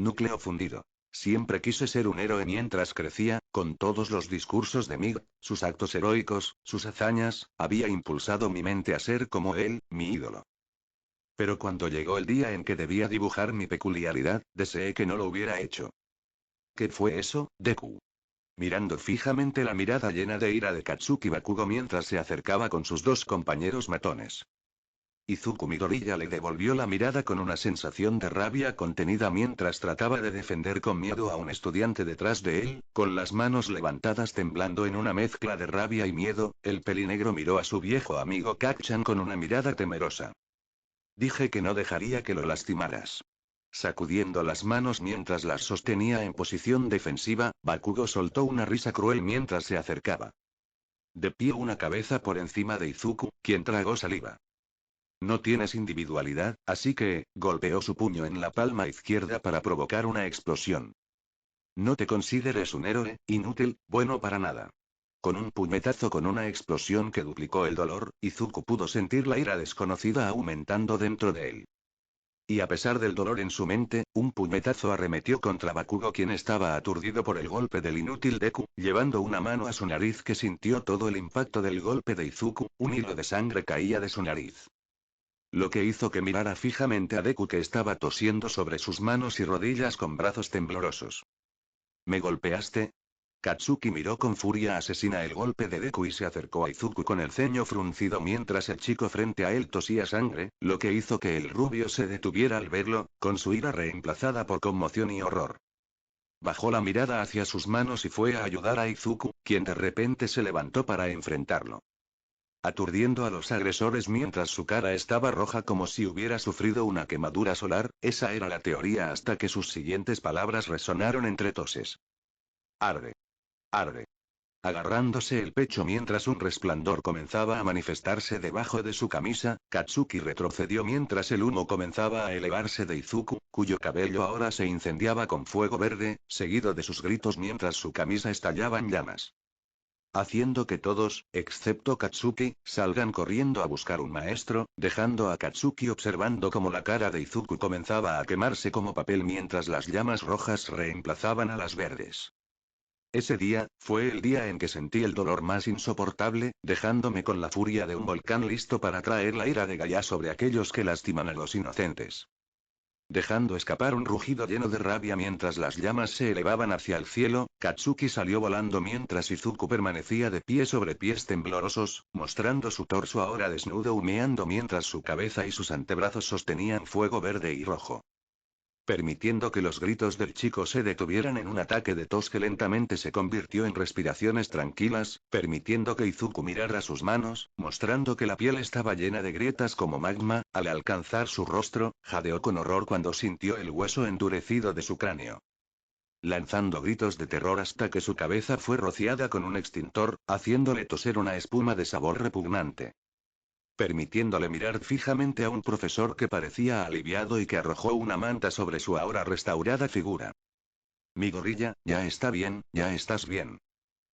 Núcleo fundido. Siempre quise ser un héroe mientras crecía, con todos los discursos de Mig, sus actos heroicos, sus hazañas, había impulsado mi mente a ser como él, mi ídolo. Pero cuando llegó el día en que debía dibujar mi peculiaridad, deseé que no lo hubiera hecho. ¿Qué fue eso, Deku? Mirando fijamente la mirada llena de ira de Katsuki Bakugo mientras se acercaba con sus dos compañeros matones. Izuku Midoriya le devolvió la mirada con una sensación de rabia contenida mientras trataba de defender con miedo a un estudiante detrás de él, con las manos levantadas temblando en una mezcla de rabia y miedo. El pelinegro miró a su viejo amigo Kacchan con una mirada temerosa. Dije que no dejaría que lo lastimaras. Sacudiendo las manos mientras las sostenía en posición defensiva, Bakugo soltó una risa cruel mientras se acercaba. De pie una cabeza por encima de Izuku, quien tragó saliva. No tienes individualidad, así que, golpeó su puño en la palma izquierda para provocar una explosión. No te consideres un héroe, inútil, bueno para nada. Con un puñetazo con una explosión que duplicó el dolor, Izuku pudo sentir la ira desconocida aumentando dentro de él. Y a pesar del dolor en su mente, un puñetazo arremetió contra Bakugo quien estaba aturdido por el golpe del inútil Deku, llevando una mano a su nariz que sintió todo el impacto del golpe de Izuku, un hilo de sangre caía de su nariz. Lo que hizo que mirara fijamente a Deku que estaba tosiendo sobre sus manos y rodillas con brazos temblorosos. ¿Me golpeaste? Katsuki miró con furia asesina el golpe de Deku y se acercó a Izuku con el ceño fruncido mientras el chico frente a él tosía sangre, lo que hizo que el rubio se detuviera al verlo, con su ira reemplazada por conmoción y horror. Bajó la mirada hacia sus manos y fue a ayudar a Izuku, quien de repente se levantó para enfrentarlo. Aturdiendo a los agresores mientras su cara estaba roja como si hubiera sufrido una quemadura solar, esa era la teoría hasta que sus siguientes palabras resonaron entre toses. Arde. Arde. Agarrándose el pecho mientras un resplandor comenzaba a manifestarse debajo de su camisa, Katsuki retrocedió mientras el humo comenzaba a elevarse de Izuku, cuyo cabello ahora se incendiaba con fuego verde, seguido de sus gritos mientras su camisa estallaba en llamas. Haciendo que todos, excepto Katsuki, salgan corriendo a buscar un maestro, dejando a Katsuki observando cómo la cara de Izuku comenzaba a quemarse como papel mientras las llamas rojas reemplazaban a las verdes. Ese día, fue el día en que sentí el dolor más insoportable, dejándome con la furia de un volcán listo para traer la ira de Gaia sobre aquellos que lastiman a los inocentes. Dejando escapar un rugido lleno de rabia mientras las llamas se elevaban hacia el cielo, Katsuki salió volando mientras Izuku permanecía de pie sobre pies temblorosos, mostrando su torso ahora desnudo humeando mientras su cabeza y sus antebrazos sostenían fuego verde y rojo. Permitiendo que los gritos del chico se detuvieran en un ataque de tos que lentamente se convirtió en respiraciones tranquilas, permitiendo que Izuku mirara sus manos, mostrando que la piel estaba llena de grietas como magma, al alcanzar su rostro, jadeó con horror cuando sintió el hueso endurecido de su cráneo. Lanzando gritos de terror hasta que su cabeza fue rociada con un extintor, haciéndole toser una espuma de sabor repugnante. Permitiéndole mirar fijamente a un profesor que parecía aliviado y que arrojó una manta sobre su ahora restaurada figura. Mi gorilla, ya está bien, ya estás bien.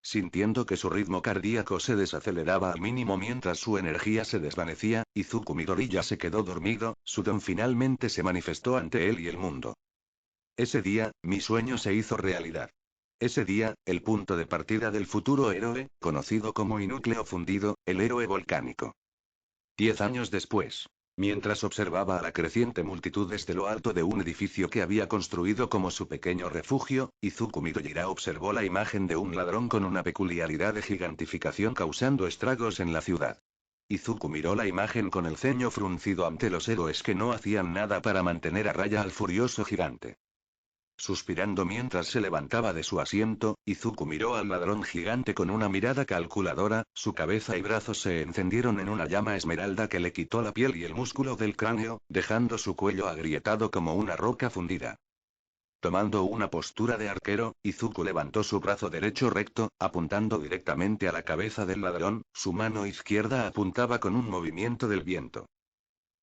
Sintiendo que su ritmo cardíaco se desaceleraba al mínimo mientras su energía se desvanecía, Izuku Midoriya se quedó dormido, su don finalmente se manifestó ante él y el mundo. Ese día, mi sueño se hizo realidad. Ese día, el punto de partida del futuro héroe, conocido como Núcleo Fundido, el héroe volcánico. 10 años después. Mientras observaba a la creciente multitud desde lo alto de un edificio que había construido como su pequeño refugio, Izuku Midoriya observó la imagen de un ladrón con una peculiaridad de gigantificación causando estragos en la ciudad. Izuku miró la imagen con el ceño fruncido ante los héroes que no hacían nada para mantener a raya al furioso gigante. Suspirando mientras se levantaba de su asiento, Izuku miró al ladrón gigante con una mirada calculadora, su cabeza y brazos se encendieron en una llama esmeralda que le quitó la piel y el músculo del cráneo, dejando su cuello agrietado como una roca fundida. Tomando una postura de arquero, Izuku levantó su brazo derecho recto, apuntando directamente a la cabeza del ladrón, su mano izquierda apuntaba con un movimiento del viento.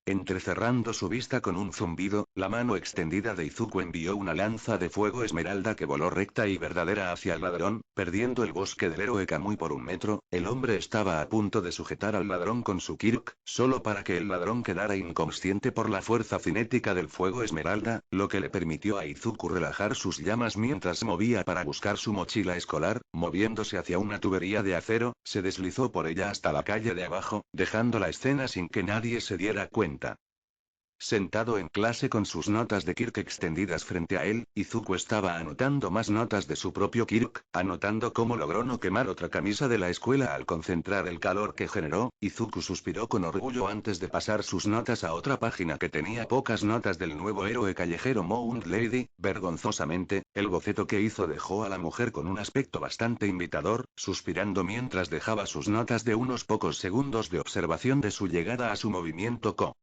Entrecerrando su vista con un zumbido, La mano extendida de Izuku envió una lanza de fuego esmeralda que voló recta y verdadera hacia el ladrón, perdiendo el bosque del héroe Kamui por 1 metro. El hombre estaba a punto de sujetar al ladrón con su kirk, solo para que el ladrón quedara inconsciente por la fuerza cinética del fuego esmeralda, lo que le permitió a Izuku relajar sus llamas mientras se movía para buscar su mochila escolar. Moviéndose hacia una tubería de acero, se deslizó por ella hasta la calle de abajo, dejando la escena sin que nadie se diera cuenta. Sentado en clase con sus notas de Kirk extendidas frente a él, Izuku estaba anotando más notas de su propio Kirk, anotando cómo logró no quemar otra camisa de la escuela al concentrar el calor que generó. Izuku suspiró con orgullo antes de pasar sus notas a otra página que tenía pocas notas del nuevo héroe callejero Mount Lady. Vergonzosamente, el boceto que hizo dejó a la mujer con un aspecto bastante invitador, suspirando mientras dejaba sus notas de unos pocos segundos de observación de su llegada a su movimiento Co.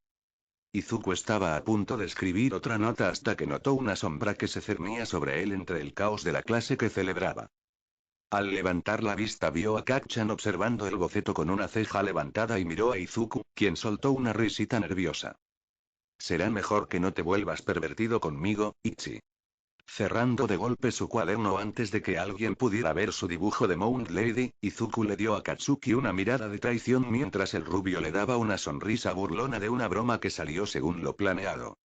Izuku estaba a punto de escribir otra nota hasta que notó una sombra que se cernía sobre él entre el caos de la clase que celebraba. Al levantar la vista vio a Kacchan observando el boceto con una ceja levantada y miró a Izuku, quien soltó una risita nerviosa. Será mejor que no te vuelvas pervertido conmigo, Ichi. Cerrando de golpe su cuaderno antes de que alguien pudiera ver su dibujo de Mount Lady, Izuku le dio a Katsuki una mirada de traición mientras el rubio le daba una sonrisa burlona de una broma que salió según lo planeado.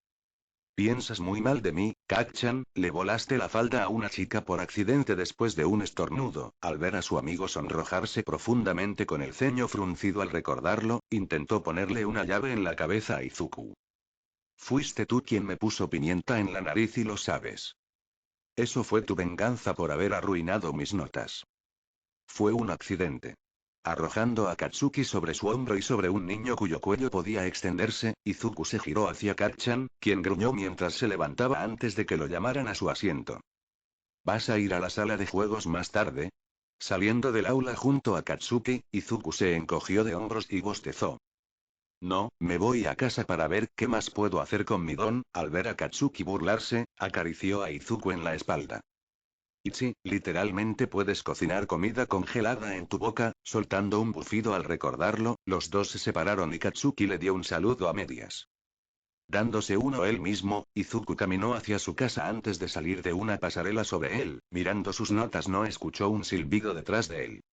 Piensas muy mal de mí, Kacchan. Le volaste la falda a una chica por accidente después de un estornudo. Al ver a su amigo sonrojarse profundamente con el ceño fruncido al recordarlo, intentó ponerle una llave en la cabeza a Izuku. Fuiste tú quien me puso pimienta en la nariz y lo sabes. Eso fue tu venganza por haber arruinado mis notas. Fue un accidente. Arrojando a Katsuki sobre su hombro y sobre un niño cuyo cuello podía extenderse, Izuku se giró hacia Kacchan, quien gruñó mientras se levantaba antes de que lo llamaran a su asiento. ¿Vas a ir a la sala de juegos más tarde? Saliendo del aula junto a Katsuki, Izuku se encogió de hombros y bostezó. No, me voy a casa para ver qué más puedo hacer con mi don. Al ver a Katsuki burlarse, acarició a Izuku en la espalda. Ichi, literalmente puedes cocinar comida congelada en tu boca. Soltando un bufido al recordarlo, los dos se separaron y Katsuki le dio un saludo a medias. Dándose uno él mismo, Izuku caminó hacia su casa antes de salir de una pasarela sobre él. Mirando sus notas no escuchó un silbido detrás de él.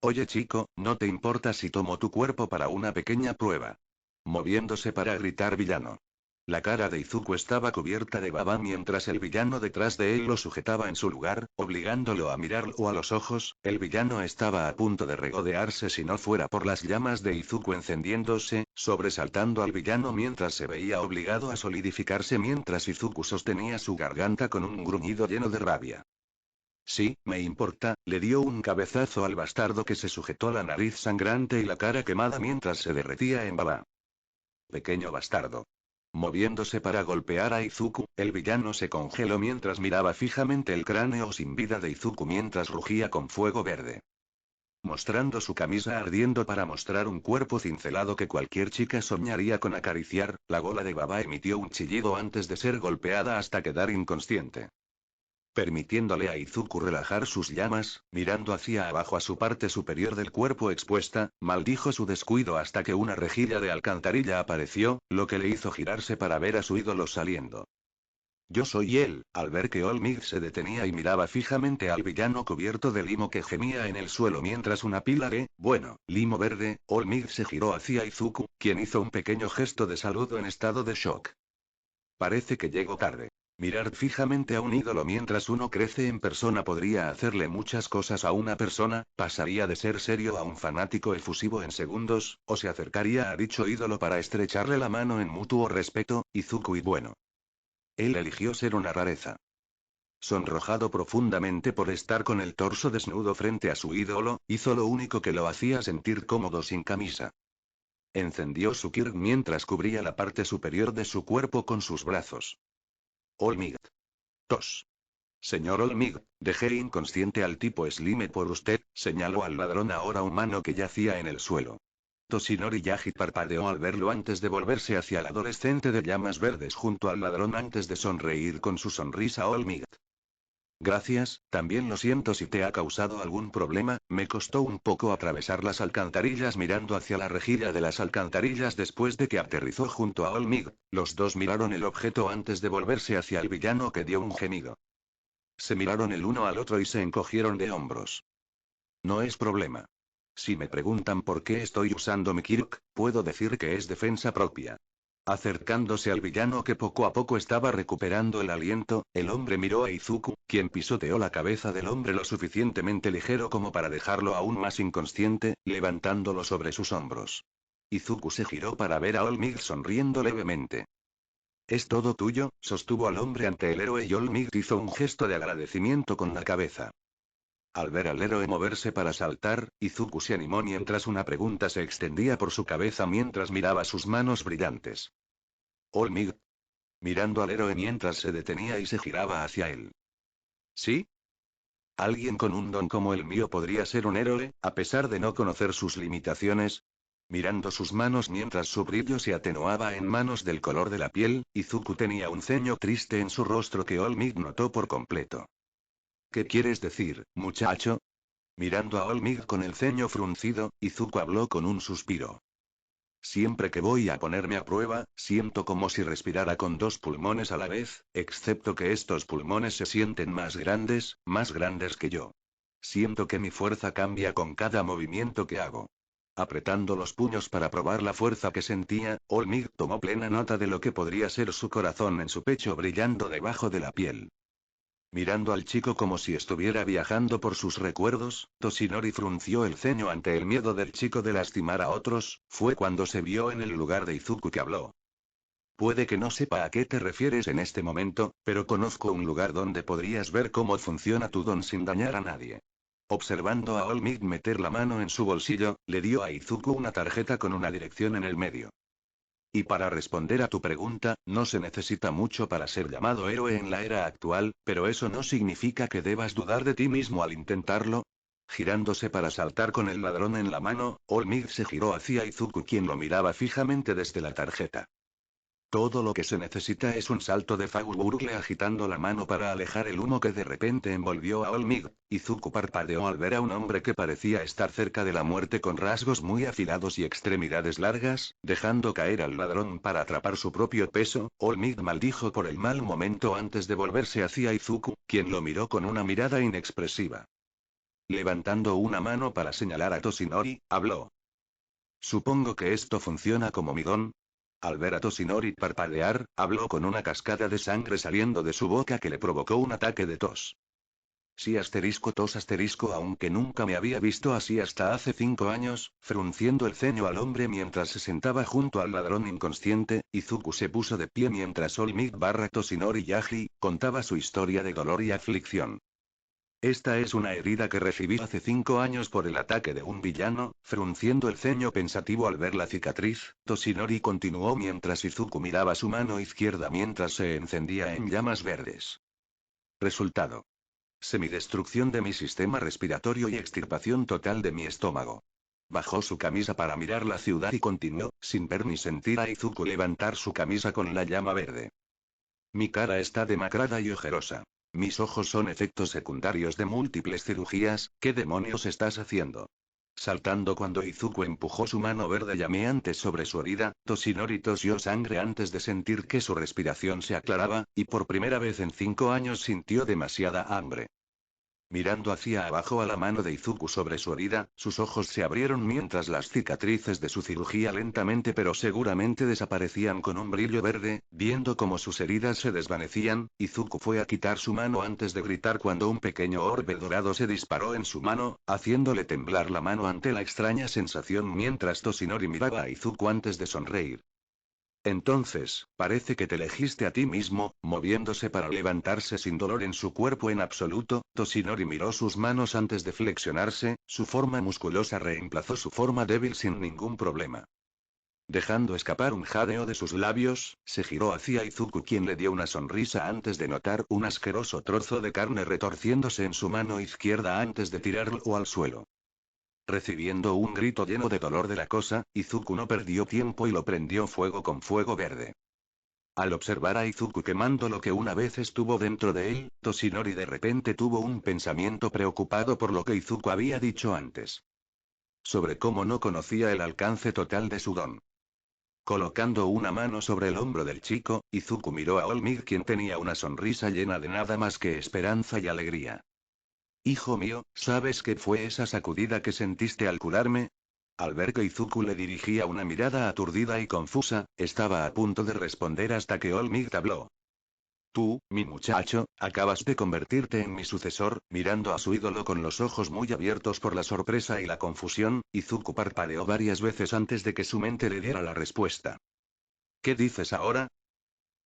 Oye chico, ¿no te importa si tomo tu cuerpo para una pequeña prueba? Moviéndose para gritar villano. La cara de Izuku estaba cubierta de baba mientras el villano detrás de él lo sujetaba en su lugar, obligándolo a mirarlo a los ojos. El villano estaba a punto de regodearse si no fuera por las llamas de Izuku encendiéndose, sobresaltando al villano mientras se veía obligado a solidificarse mientras Izuku sostenía su garganta con un gruñido lleno de rabia. Sí, me importa. Le dio un cabezazo al bastardo que se sujetó la nariz sangrante y la cara quemada mientras se derretía en baba. Pequeño bastardo. Moviéndose para golpear a Izuku, el villano se congeló mientras miraba fijamente el cráneo sin vida de Izuku mientras rugía con fuego verde. Mostrando su camisa ardiendo para mostrar un cuerpo cincelado que cualquier chica soñaría con acariciar, la bola de baba emitió un chillido antes de ser golpeada hasta quedar inconsciente. Permitiéndole a Izuku relajar sus llamas, mirando hacia abajo a su parte superior del cuerpo expuesta, maldijo su descuido hasta que una rejilla de alcantarilla apareció, lo que le hizo girarse para ver a su ídolo saliendo. Yo soy él. Al ver que Olmig se detenía y miraba fijamente al villano cubierto de limo que gemía en el suelo mientras una pila de, bueno, limo verde. Olmig se giró hacia Izuku, quien hizo un pequeño gesto de saludo en estado de shock. Parece que llego tarde. Mirar fijamente a un ídolo mientras uno crece en persona podría hacerle muchas cosas a una persona. Pasaría de ser serio a un fanático efusivo en segundos, o se acercaría a dicho ídolo para estrecharle la mano en mutuo respeto. Izuku y bueno. Él eligió ser una rareza. Sonrojado profundamente por estar con el torso desnudo frente a su ídolo, hizo lo único que lo hacía sentir cómodo sin camisa. Encendió su kirk mientras cubría la parte superior de su cuerpo con sus brazos. Olmig. Tos. Señor Olmig, dejé inconsciente al tipo Slime por usted, señaló al ladrón ahora humano que yacía en el suelo. Toshinori Yaji parpadeó al verlo antes de volverse hacia el adolescente de llamas verdes junto al ladrón antes de sonreír con su sonrisa Olmig. Gracias, también lo siento si te ha causado algún problema, me costó un poco atravesar las alcantarillas mirando hacia la rejilla de las alcantarillas después de que aterrizó junto a Olmig, los dos miraron el objeto antes de volverse hacia el villano que dio un gemido. Se miraron el uno al otro y se encogieron de hombros. No es problema. Si me preguntan por qué estoy usando mi Kirk, puedo decir que es defensa propia. Acercándose al villano que poco a poco estaba recuperando el aliento, el hombre miró a Izuku, quien pisoteó la cabeza del hombre lo suficientemente ligero como para dejarlo aún más inconsciente, levantándolo sobre sus hombros. Izuku se giró para ver a Olmig sonriendo levemente. Es todo tuyo, sostuvo al hombre ante el héroe y Olmig hizo un gesto de agradecimiento con la cabeza. Al ver al héroe moverse para saltar, Izuku se animó mientras una pregunta se extendía por su cabeza mientras miraba sus manos brillantes. Olmig. Mirando al héroe mientras se detenía y se giraba hacia él. ¿Sí? ¿Alguien con un don como el mío podría ser un héroe, a pesar de no conocer sus limitaciones? Mirando sus manos mientras su brillo se atenuaba en manos del color de la piel, Izuku tenía un ceño triste en su rostro que Olmig notó por completo. ¿Qué quieres decir, muchacho? Mirando a Olmig con el ceño fruncido, Izuku habló con un suspiro. Siempre que voy a ponerme a prueba, siento como si respirara con dos pulmones a la vez, excepto que estos pulmones se sienten más grandes que yo. Siento que mi fuerza cambia con cada movimiento que hago. Apretando los puños para probar la fuerza que sentía, Olmig tomó plena nota de lo que podría ser su corazón en su pecho brillando debajo de la piel. Mirando al chico como si estuviera viajando por sus recuerdos, Toshinori frunció el ceño ante el miedo del chico de lastimar a otros, fue cuando se vio en el lugar de Izuku que habló. Puede que no sepa a qué te refieres en este momento, pero conozco un lugar donde podrías ver cómo funciona tu don sin dañar a nadie. Observando a Olmig meter la mano en su bolsillo, le dio a Izuku una tarjeta con una dirección en el medio. Y para responder a tu pregunta, no se necesita mucho para ser llamado héroe en la era actual, pero eso no significa que debas dudar de ti mismo al intentarlo. Girándose para saltar con el ladrón en la mano, Olmig se giró hacia Izuku quien lo miraba fijamente desde la tarjeta. Todo lo que se necesita es un salto de Fagurgle agitando la mano para alejar el humo que de repente envolvió a Olmig. Izuku parpadeó al ver a un hombre que parecía estar cerca de la muerte con rasgos muy afilados y extremidades largas, dejando caer al ladrón para atrapar su propio peso. Olmig maldijo por el mal momento antes de volverse hacia Izuku, quien lo miró con una mirada inexpresiva. Levantando una mano para señalar a Toshinori, habló. Supongo que esto funciona como mi don. Al ver a Toshinori parpadear, habló con una cascada de sangre saliendo de su boca que le provocó un ataque de tos. Sí asterisco tos asterisco aunque nunca me había visto así hasta hace 5 años, frunciendo el ceño al hombre mientras se sentaba junto al ladrón inconsciente, Izuku se puso de pie mientras Olmig barra Toshinori Yaji, contaba su historia de dolor y aflicción. Esta es una herida que recibí hace 5 años por el ataque de un villano, frunciendo el ceño pensativo al ver la cicatriz, Toshinori continuó mientras Izuku miraba su mano izquierda mientras se encendía en llamas verdes. Resultado. Semidestrucción de mi sistema respiratorio y extirpación total de mi estómago. Bajó su camisa para mirar la ciudad y continuó, sin ver ni sentir a Izuku levantar su camisa con la llama verde. Mi cara está demacrada y ojerosa. Mis ojos son efectos secundarios de múltiples cirugías, ¿qué demonios estás haciendo? Saltando cuando Izuku empujó su mano verde llameante sobre su herida, Toshinori tosió sangre antes de sentir que su respiración se aclaraba, y por primera vez en 5 años sintió demasiada hambre. Mirando hacia abajo a la mano de Izuku sobre su herida, sus ojos se abrieron mientras las cicatrices de su cirugía lentamente pero seguramente desaparecían con un brillo verde, viendo cómo sus heridas se desvanecían, Izuku fue a quitar su mano antes de gritar cuando un pequeño orbe dorado se disparó en su mano, haciéndole temblar la mano ante la extraña sensación mientras Toshinori miraba a Izuku antes de sonreír. Entonces, parece que te elegiste a ti mismo, moviéndose para levantarse sin dolor en su cuerpo en absoluto, Toshinori miró sus manos antes de flexionarse, su forma musculosa reemplazó su forma débil sin ningún problema. Dejando escapar un jadeo de sus labios, se giró hacia Izuku quien le dio una sonrisa antes de notar un asqueroso trozo de carne retorciéndose en su mano izquierda antes de tirarlo al suelo. Recibiendo un grito lleno de dolor de la cosa, Izuku no perdió tiempo y lo prendió fuego con fuego verde. Al observar a Izuku quemando lo que una vez estuvo dentro de él, Toshinori de repente tuvo un pensamiento preocupado por lo que Izuku había dicho antes. Sobre cómo no conocía el alcance total de su don. Colocando una mano sobre el hombro del chico, Izuku miró a Olmig, quien tenía una sonrisa llena de nada más que esperanza y alegría. Hijo mío, ¿sabes qué fue esa sacudida que sentiste al curarme? Al ver que Izuku le dirigía una mirada aturdida y confusa, estaba a punto de responder hasta que Olmig habló. Tú, mi muchacho, acabas de convertirte en mi sucesor. Mirando a su ídolo con los ojos muy abiertos por la sorpresa y la confusión, Izuku parpadeó varias veces antes de que su mente le diera la respuesta. ¿Qué dices ahora?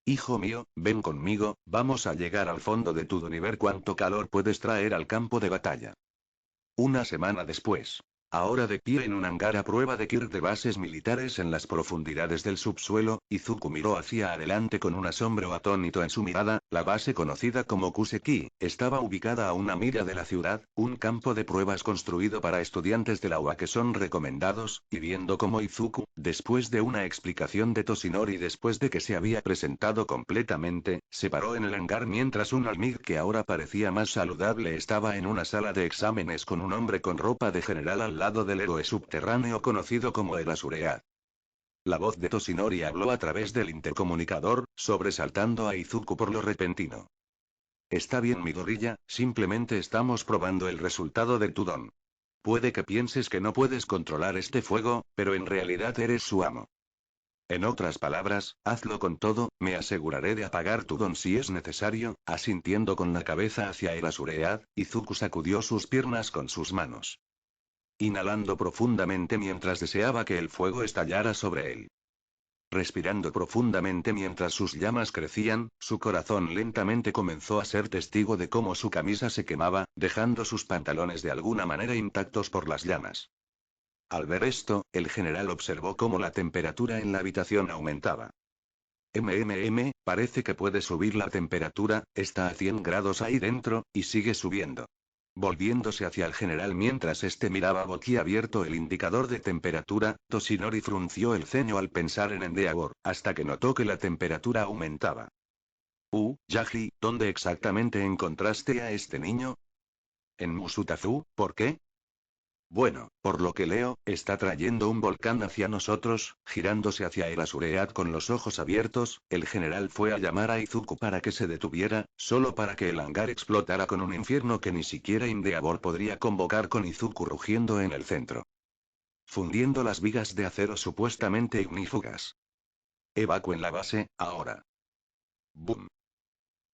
Hijo mío, ven conmigo, vamos a llegar al fondo de tu don y ver cuánto calor puedes traer al campo de batalla. Una semana después. Ahora de pie en un hangar a prueba de kit de bases militares en las profundidades del subsuelo, Izuku miró hacia adelante con un asombro atónito en su mirada. La base conocida como Kuseki, estaba ubicada a 1 milla de la ciudad, un campo de pruebas construido para estudiantes de la UA que son recomendados, y viendo cómo Izuku, después de una explicación de Toshinori después de que se había presentado completamente, se paró en el hangar mientras un Almig que ahora parecía más saludable estaba en una sala de exámenes con un hombre con ropa de general al lado del héroe subterráneo conocido como el Asuread. La voz de Toshinori habló a través del intercomunicador, sobresaltando a Izuku por lo repentino. Está bien, Midoriya, simplemente estamos probando el resultado de tu don. Puede que pienses que no puedes controlar este fuego, pero en realidad eres su amo. En otras palabras, hazlo con todo, me aseguraré de apagar tu don si es necesario. Asintiendo con la cabeza hacia el Asuread, Izuku sacudió sus piernas con sus manos. Inhalando profundamente mientras deseaba que el fuego estallara sobre él. Respirando profundamente mientras sus llamas crecían, su corazón lentamente comenzó a ser testigo de cómo su camisa se quemaba, dejando sus pantalones de alguna manera intactos por las llamas. Al ver esto, el general observó cómo la temperatura en la habitación aumentaba. Parece que puede subir la temperatura, está a 100 grados ahí dentro, y sigue subiendo. Volviéndose hacia el general mientras este miraba boquiabierto el indicador de temperatura, Toshinori frunció el ceño al pensar en Endeavor, hasta que notó que la temperatura aumentaba. Yaji, ¿dónde exactamente encontraste a este niño? En Musutazu, ¿por qué? Bueno, por lo que leo, está trayendo un volcán hacia nosotros. Girándose hacia el Asuread con los ojos abiertos, el general fue a llamar a Izuku para que se detuviera, solo para que el hangar explotara con un infierno que ni siquiera Endeavor podría convocar, con Izuku rugiendo en el centro. Fundiendo las vigas de acero supuestamente ignífugas. Evacúen la base, ahora. Boom.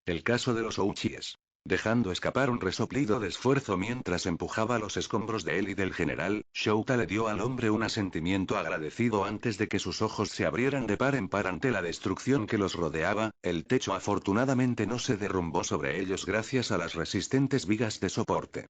El caso de los Ouchies. Dejando escapar un resoplido de esfuerzo mientras empujaba los escombros de él y del general, Shouta le dio al hombre un asentimiento agradecido antes de que sus ojos se abrieran de par en par ante la destrucción que los rodeaba. El techo afortunadamente no se derrumbó sobre ellos gracias a las resistentes vigas de soporte.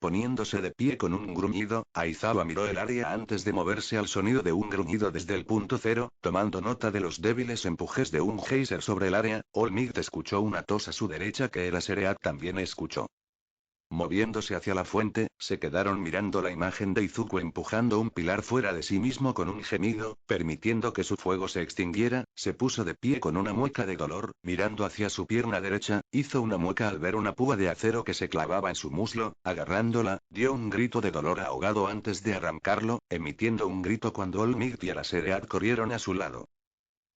Poniéndose de pie con un gruñido, Aizawa miró el área antes de moverse al sonido de un gruñido desde el punto cero, tomando nota de los débiles empujes de un geyser sobre el área. Olmig escuchó una tos a su derecha que el Asereat también escuchó. Moviéndose hacia la fuente, se quedaron mirando la imagen de Izuku empujando un pilar fuera de sí mismo con un gemido, permitiendo que su fuego se extinguiera. Se puso de pie con una mueca de dolor, mirando hacia su pierna derecha, hizo una mueca al ver una púa de acero que se clavaba en su muslo. Agarrándola, dio un grito de dolor ahogado antes de arrancarlo, emitiendo un grito cuando Olmig y el Asereat corrieron a su lado,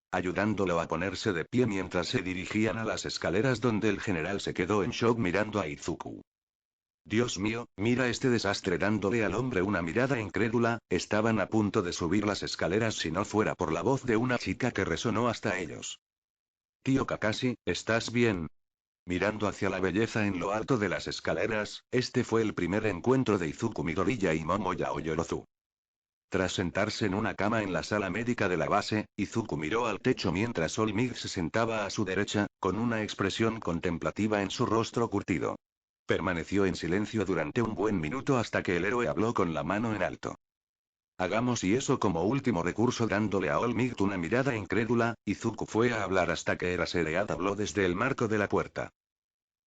ayudándolo a ponerse de pie mientras se dirigían a las escaleras, donde el general se quedó en shock mirando a Izuku. Dios mío, mira este desastre. Dándole al hombre una mirada incrédula, estaban a punto de subir las escaleras si no fuera por la voz de una chica que resonó hasta ellos. Tío Kakashi, ¿estás bien? Mirando hacia la belleza en lo alto de las escaleras, este fue el primer encuentro de Izuku Midoriya y Momoya Oyorozu. Tras sentarse en una cama en la sala médica de la base, Izuku miró al techo mientras Olmig se sentaba a su derecha, con una expresión contemplativa en su rostro curtido. Permaneció en silencio durante un buen minuto hasta que el héroe habló con la mano en alto. Hagamos y eso como último recurso. Dándole a Olmig una mirada incrédula, Izuku fue a hablar hasta que Eraseread habló desde el marco de la puerta.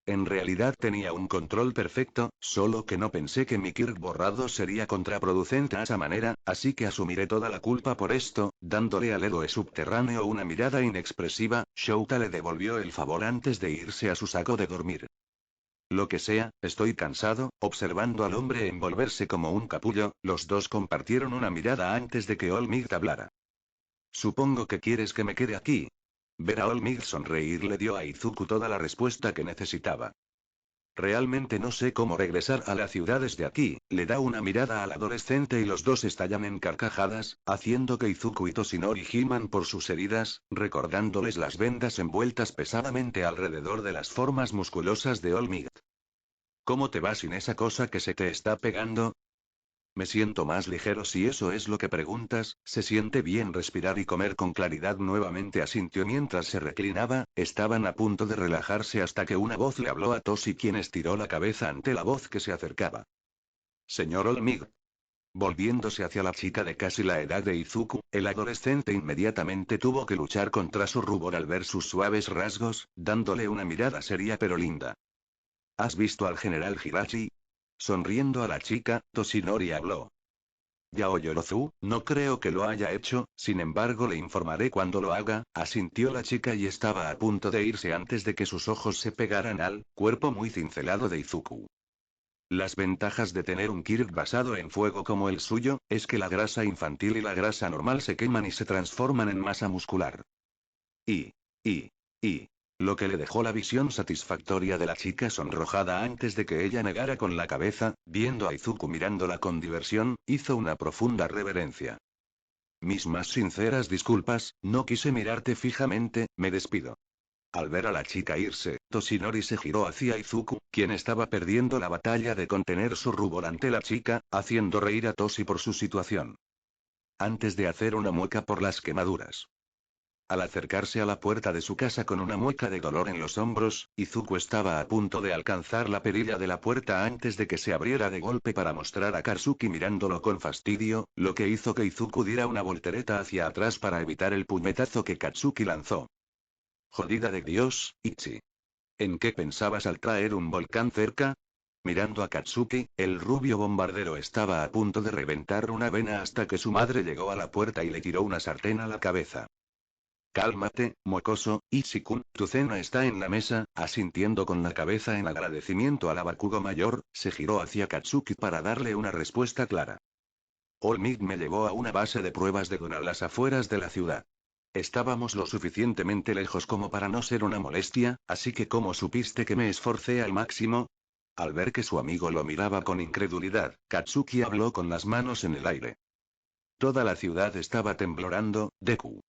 En realidad tenía un control perfecto, solo que no pensé que mi Kirk borrado sería contraproducente a esa manera, así que asumiré toda la culpa por esto, dándole al héroe subterráneo una mirada inexpresiva. Shouta le devolvió el favor antes de irse a su saco de dormir. Lo que sea, estoy cansado. Observando al hombre envolverse como un capullo, los dos compartieron una mirada antes de que Olmig hablara. Supongo que quieres que me quede aquí. Ver a Olmig sonreír le dio a Izuku toda la respuesta que necesitaba. Realmente no sé cómo regresar a la ciudad desde aquí. Le da una mirada al adolescente y los dos estallan en carcajadas, haciendo que Izuku y Toshinori giman por sus heridas, recordándoles las vendas envueltas pesadamente alrededor de las formas musculosas de Olmig. ¿Cómo te va sin esa cosa que se te está pegando? Me siento más ligero si eso es lo que preguntas. Se siente bien respirar y comer con claridad nuevamente, asintió mientras se reclinaba. Estaban a punto de relajarse hasta que una voz le habló a Toshi, quien estiró la cabeza ante la voz que se acercaba. Señor Olmig. Volviéndose hacia la chica de casi la edad de Izuku, el adolescente inmediatamente tuvo que luchar contra su rubor al ver sus suaves rasgos, dándole una mirada seria pero linda. ¿Has visto al general Higashi? Sonriendo a la chica, Toshinori habló. Yaoyorozu, no creo que lo haya hecho, sin embargo le informaré cuando lo haga, asintió la chica y estaba a punto de irse antes de que sus ojos se pegaran al cuerpo muy cincelado de Izuku. Las ventajas de tener un Kirk basado en fuego como el suyo, es que la grasa infantil y la grasa normal se queman y se transforman en masa muscular. Y, y, y. Lo que le dejó la visión satisfactoria de la chica sonrojada antes de que ella negara con la cabeza, viendo a Izuku mirándola con diversión, hizo una profunda reverencia. Mis más sinceras disculpas, no quise mirarte fijamente, me despido. Al ver a la chica irse, Toshinori se giró hacia Izuku, quien estaba perdiendo la batalla de contener su rubor ante la chica, haciendo reír a Toshi por su situación. Antes de hacer una mueca por las quemaduras. Al acercarse a la puerta de su casa con una mueca de dolor en los hombros, Izuku estaba a punto de alcanzar la perilla de la puerta antes de que se abriera de golpe para mostrar a Katsuki mirándolo con fastidio, lo que hizo que Izuku diera una voltereta hacia atrás para evitar el puñetazo que Katsuki lanzó. Jodida de Dios, Ichi. ¿En qué pensabas al traer un volcán cerca? Mirando a Katsuki, el rubio bombardero estaba a punto de reventar una vena hasta que su madre llegó a la puerta y le tiró una sartén a la cabeza. Cálmate, mocoso. Ichi-kun, tu cena está en la mesa. Asintiendo con la cabeza en agradecimiento al Bakugo mayor, se giró hacia Katsuki para darle una respuesta clara. Olmig me llevó a una base de pruebas de Duna a las afueras de la ciudad. Estábamos lo suficientemente lejos como para no ser una molestia, así que ¿cómo supiste que me esforcé al máximo? Al ver que su amigo lo miraba con incredulidad, Katsuki habló con las manos en el aire. Toda la ciudad estaba temblorando, Deku.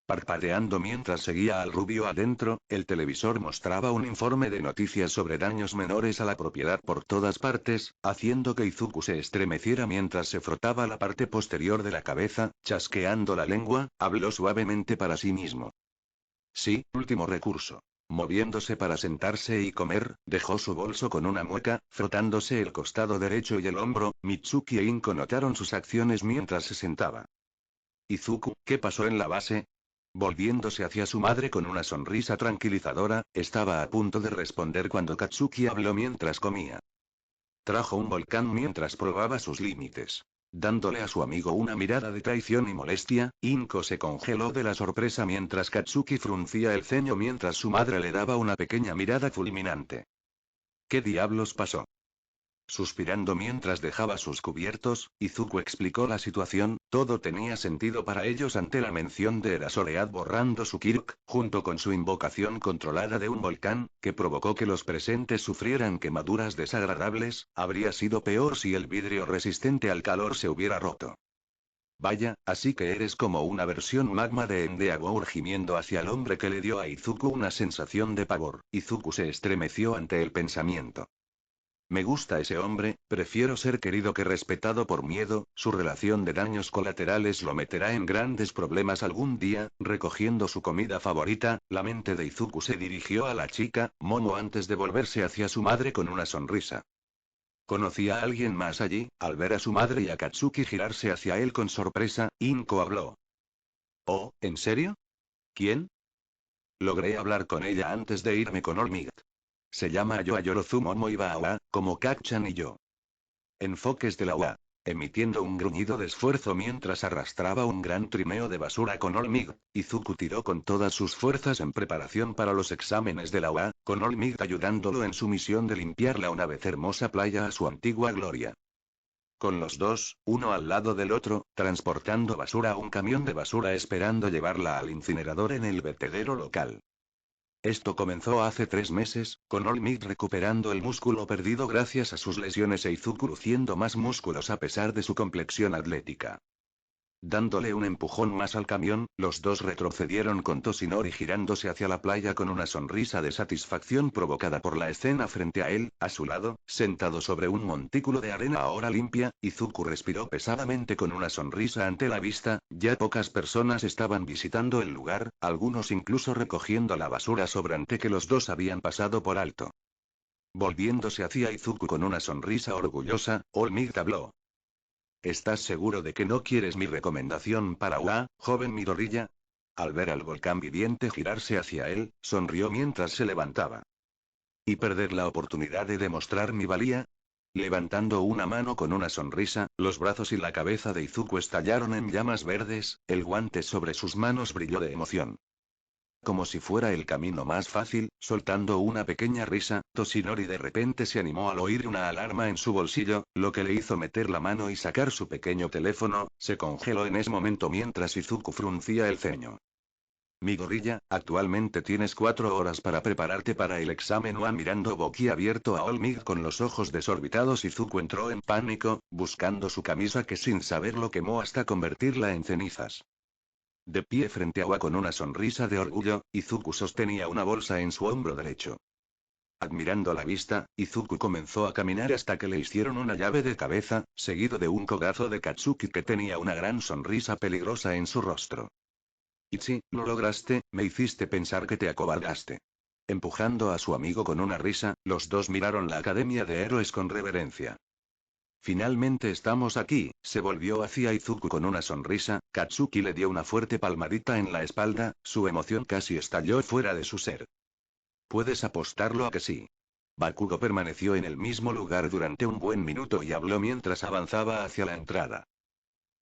Parpadeando mientras seguía al rubio adentro, el televisor mostraba un informe de noticias sobre daños menores a la propiedad por todas partes, haciendo que Izuku se estremeciera mientras se frotaba la parte posterior de la cabeza, chasqueando la lengua, habló suavemente para sí mismo. Sí, último recurso. Moviéndose para sentarse y comer, dejó su bolso con una mueca, frotándose el costado derecho y el hombro. Mitsuki e Inko notaron sus acciones mientras se sentaba. Izuku, ¿qué pasó en la base? Volviéndose hacia su madre con una sonrisa tranquilizadora, estaba a punto de responder cuando Katsuki habló mientras comía. Trajo un volcán mientras probaba sus límites. Dándole a su amigo una mirada de traición y molestia, Inko se congeló de la sorpresa mientras Katsuki fruncía el ceño mientras su madre le daba una pequeña mirada fulminante. ¿Qué diablos pasó? Suspirando mientras dejaba sus cubiertos, Izuku explicó la situación. Todo tenía sentido para ellos ante la mención de Erasoread borrando su Kirk, junto con su invocación controlada de un volcán, que provocó que los presentes sufrieran quemaduras desagradables. Habría sido peor si el vidrio resistente al calor se hubiera roto. Vaya, así que eres como una versión magma de Endeavor, gimiendo hacia el hombre que le dio a Izuku una sensación de pavor. Izuku se estremeció ante el pensamiento. Me gusta ese hombre, prefiero ser querido que respetado por miedo. Su relación de daños colaterales lo meterá en grandes problemas algún día. Recogiendo su comida favorita, la mente de Izuku se dirigió a la chica, Momo, antes de volverse hacia su madre con una sonrisa. ¿Conocía a alguien más allí? Al ver a su madre y a Katsuki girarse hacia él con sorpresa, Inko habló. Oh, ¿en serio? ¿Quién? Logré hablar con ella antes de irme con Olmig. Se llama Yoayorozu Momo y Baoa, como Kacchan y yo. Enfoques de la UA. Emitiendo un gruñido de esfuerzo mientras arrastraba un gran trineo de basura con Olmig, Izuku tiró con todas sus fuerzas en preparación para los exámenes de la UA, con Olmig ayudándolo en su misión de limpiar la una vez hermosa playa a su antigua gloria. Con los dos, uno al lado del otro, transportando basura a un camión de basura esperando llevarla al incinerador en el vertedero local. Esto comenzó hace 3 meses, con Olmig recuperando el músculo perdido gracias a sus lesiones e Izuku luciendo más músculos a pesar de su complexión atlética. Dándole un empujón más al camión, los dos retrocedieron con Toshinori girándose hacia la playa con una sonrisa de satisfacción provocada por la escena frente a él, a su lado, sentado sobre un montículo de arena ahora limpia. Izuku respiró pesadamente con una sonrisa ante la vista, ya pocas personas estaban visitando el lugar, algunos incluso recogiendo la basura sobrante que los dos habían pasado por alto. Volviéndose hacia Izuku con una sonrisa orgullosa, Olmig habló. ¿Estás seguro de que no quieres mi recomendación para UA, joven Midoriya? Al ver al volcán viviente girarse hacia él, sonrió mientras se levantaba. ¿Y perder la oportunidad de demostrar mi valía? Levantando una mano con una sonrisa, los brazos y la cabeza de Izuku estallaron en llamas verdes, el guante sobre sus manos brilló de emoción. Como si fuera el camino más fácil, soltando una pequeña risa, Toshinori de repente se animó al oír una alarma en su bolsillo, lo que le hizo meter la mano y sacar su pequeño teléfono, se congeló en ese momento mientras Izuku fruncía el ceño. Mi gorilla, actualmente tienes 4 horas para prepararte para el examen UA mirando boquiabierto a Olmig con los ojos desorbitados Izuku entró en pánico, buscando su camisa que sin saberlo quemó hasta convertirla en cenizas. De pie frente a Wa con una sonrisa de orgullo, Izuku sostenía una bolsa en su hombro derecho. Admirando la vista, Izuku comenzó a caminar hasta que le hicieron una llave de cabeza, seguido de un codazo de Katsuki que tenía una gran sonrisa peligrosa en su rostro. Ichi, lo lograste, me hiciste pensar que te acobardaste. Empujando a su amigo con una risa, los dos miraron la Academia de Héroes con reverencia. Finalmente estamos aquí, se volvió hacia Izuku con una sonrisa, Katsuki le dio una fuerte palmadita en la espalda, su emoción casi estalló fuera de su ser. Puedes apostarlo a que sí. Bakugo permaneció en el mismo lugar durante un buen minuto y habló mientras avanzaba hacia la entrada.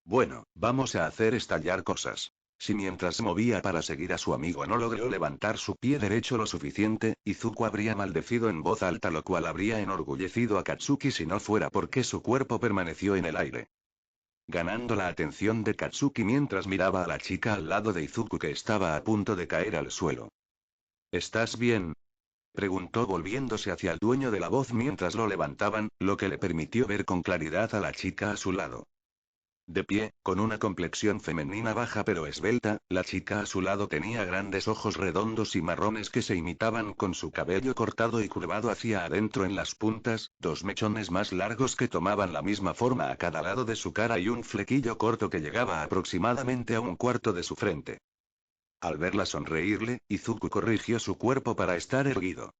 Bueno, vamos a hacer estallar cosas. Si mientras se movía para seguir a su amigo no logró levantar su pie derecho lo suficiente, Izuku habría maldecido en voz alta lo cual habría enorgullecido a Katsuki si no fuera porque su cuerpo permaneció en el aire. Ganando la atención de Katsuki mientras miraba a la chica al lado de Izuku que estaba a punto de caer al suelo. ¿Estás bien? Preguntó volviéndose hacia el dueño de la voz mientras lo levantaban, lo que le permitió ver con claridad a la chica a su lado. De pie, con una complexión femenina baja pero esbelta, la chica a su lado tenía grandes ojos redondos y marrones que se imitaban con su cabello cortado y curvado hacia adentro en las puntas, dos mechones más largos que tomaban la misma forma a cada lado de su cara y un flequillo corto que llegaba aproximadamente a un cuarto de su frente. Al verla sonreírle, Izuku corrigió su cuerpo para estar erguido.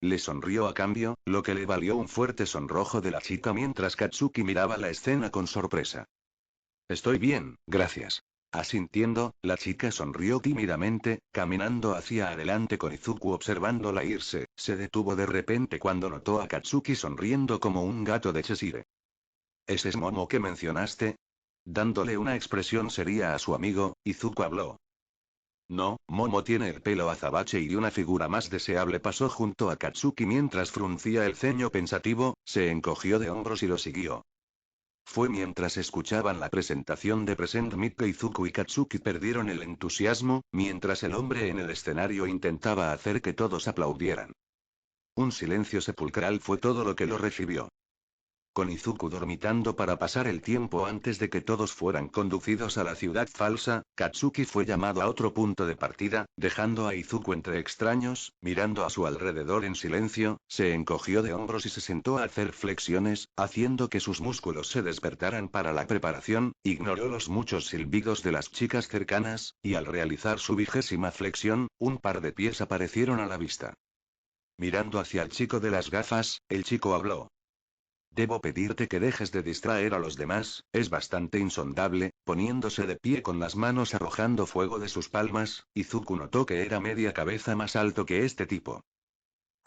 Le sonrió a cambio, lo que le valió un fuerte sonrojo de la chica mientras Katsuki miraba la escena con sorpresa. Estoy bien, gracias. Asintiendo, la chica sonrió tímidamente, caminando hacia adelante con Izuku observándola irse, se detuvo de repente cuando notó a Katsuki sonriendo como un gato de Cheshire. ¿Ese es Momo que mencionaste? Dándole una expresión seria a su amigo, Izuku habló. No, Momo tiene el pelo azabache y una figura más deseable pasó junto a Katsuki mientras fruncía el ceño pensativo, se encogió de hombros y lo siguió. Fue mientras escuchaban la presentación de Present Meet que Izuku y Katsuki perdieron el entusiasmo, mientras el hombre en el escenario intentaba hacer que todos aplaudieran. Un silencio sepulcral fue todo lo que lo recibió. Con Izuku dormitando para pasar el tiempo antes de que todos fueran conducidos a la ciudad falsa, Katsuki fue llamado a otro punto de partida, dejando a Izuku entre extraños, mirando a su alrededor en silencio, se encogió de hombros y se sentó a hacer flexiones, haciendo que sus músculos se despertaran para la preparación, ignoró los muchos silbidos de las chicas cercanas, y al realizar su 20ª flexión, un par de pies aparecieron a la vista. Mirando hacia el chico de las gafas, el chico habló. Debo pedirte que dejes de distraer a los demás, es bastante insondable. Poniéndose de pie con las manos arrojando fuego de sus palmas, Izuku notó que era media cabeza más alto que este tipo.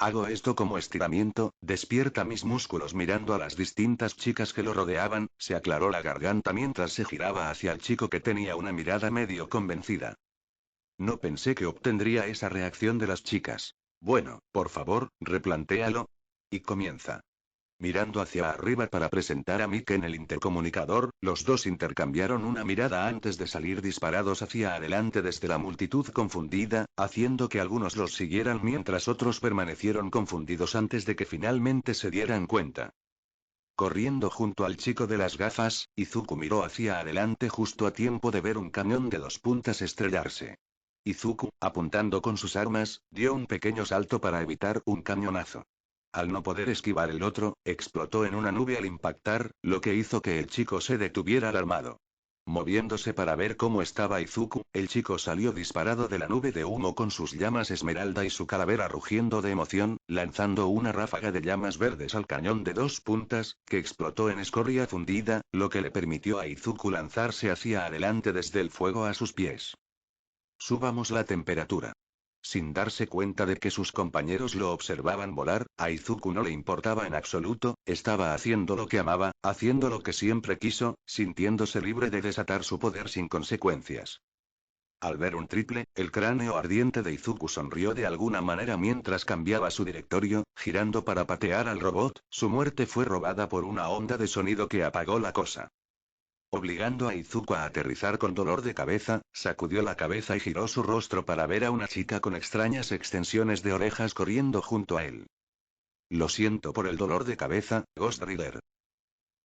Hago esto como estiramiento, despierta mis músculos mirando a las distintas chicas que lo rodeaban, se aclaró la garganta mientras se giraba hacia el chico que tenía una mirada medio convencida. No pensé que obtendría esa reacción de las chicas. Bueno, por favor, replantéalo. Y comienza. Mirando hacia arriba para presentar a Mick en el intercomunicador, los dos intercambiaron una mirada antes de salir disparados hacia adelante desde la multitud confundida, haciendo que algunos los siguieran mientras otros permanecieron confundidos antes de que finalmente se dieran cuenta. Corriendo junto al chico de las gafas, Izuku miró hacia adelante justo a tiempo de ver un cañón de 2 puntas estrellarse. Izuku, apuntando con sus armas, dio un pequeño salto para evitar un cañonazo. Al no poder esquivar el otro, explotó en una nube al impactar, lo que hizo que el chico se detuviera alarmado. Moviéndose para ver cómo estaba Izuku, el chico salió disparado de la nube de humo con sus llamas esmeralda y su calavera rugiendo de emoción, lanzando una ráfaga de llamas verdes al cañón de 2 puntas, que explotó en escoria fundida, lo que le permitió a Izuku lanzarse hacia adelante desde el fuego a sus pies. Subamos la temperatura. Sin darse cuenta de que sus compañeros lo observaban volar, a Izuku no le importaba en absoluto, estaba haciendo lo que amaba, haciendo lo que siempre quiso, sintiéndose libre de desatar su poder sin consecuencias. Al ver un triple, el cráneo ardiente de Izuku sonrió de alguna manera mientras cambiaba su directorio, girando para patear al robot, su muerte fue robada por una onda de sonido que apagó la cosa. Obligando a Izuku a aterrizar con dolor de cabeza, sacudió la cabeza y giró su rostro para ver a una chica con extrañas extensiones de orejas corriendo junto a él. Lo siento por el dolor de cabeza, Ghost Rider.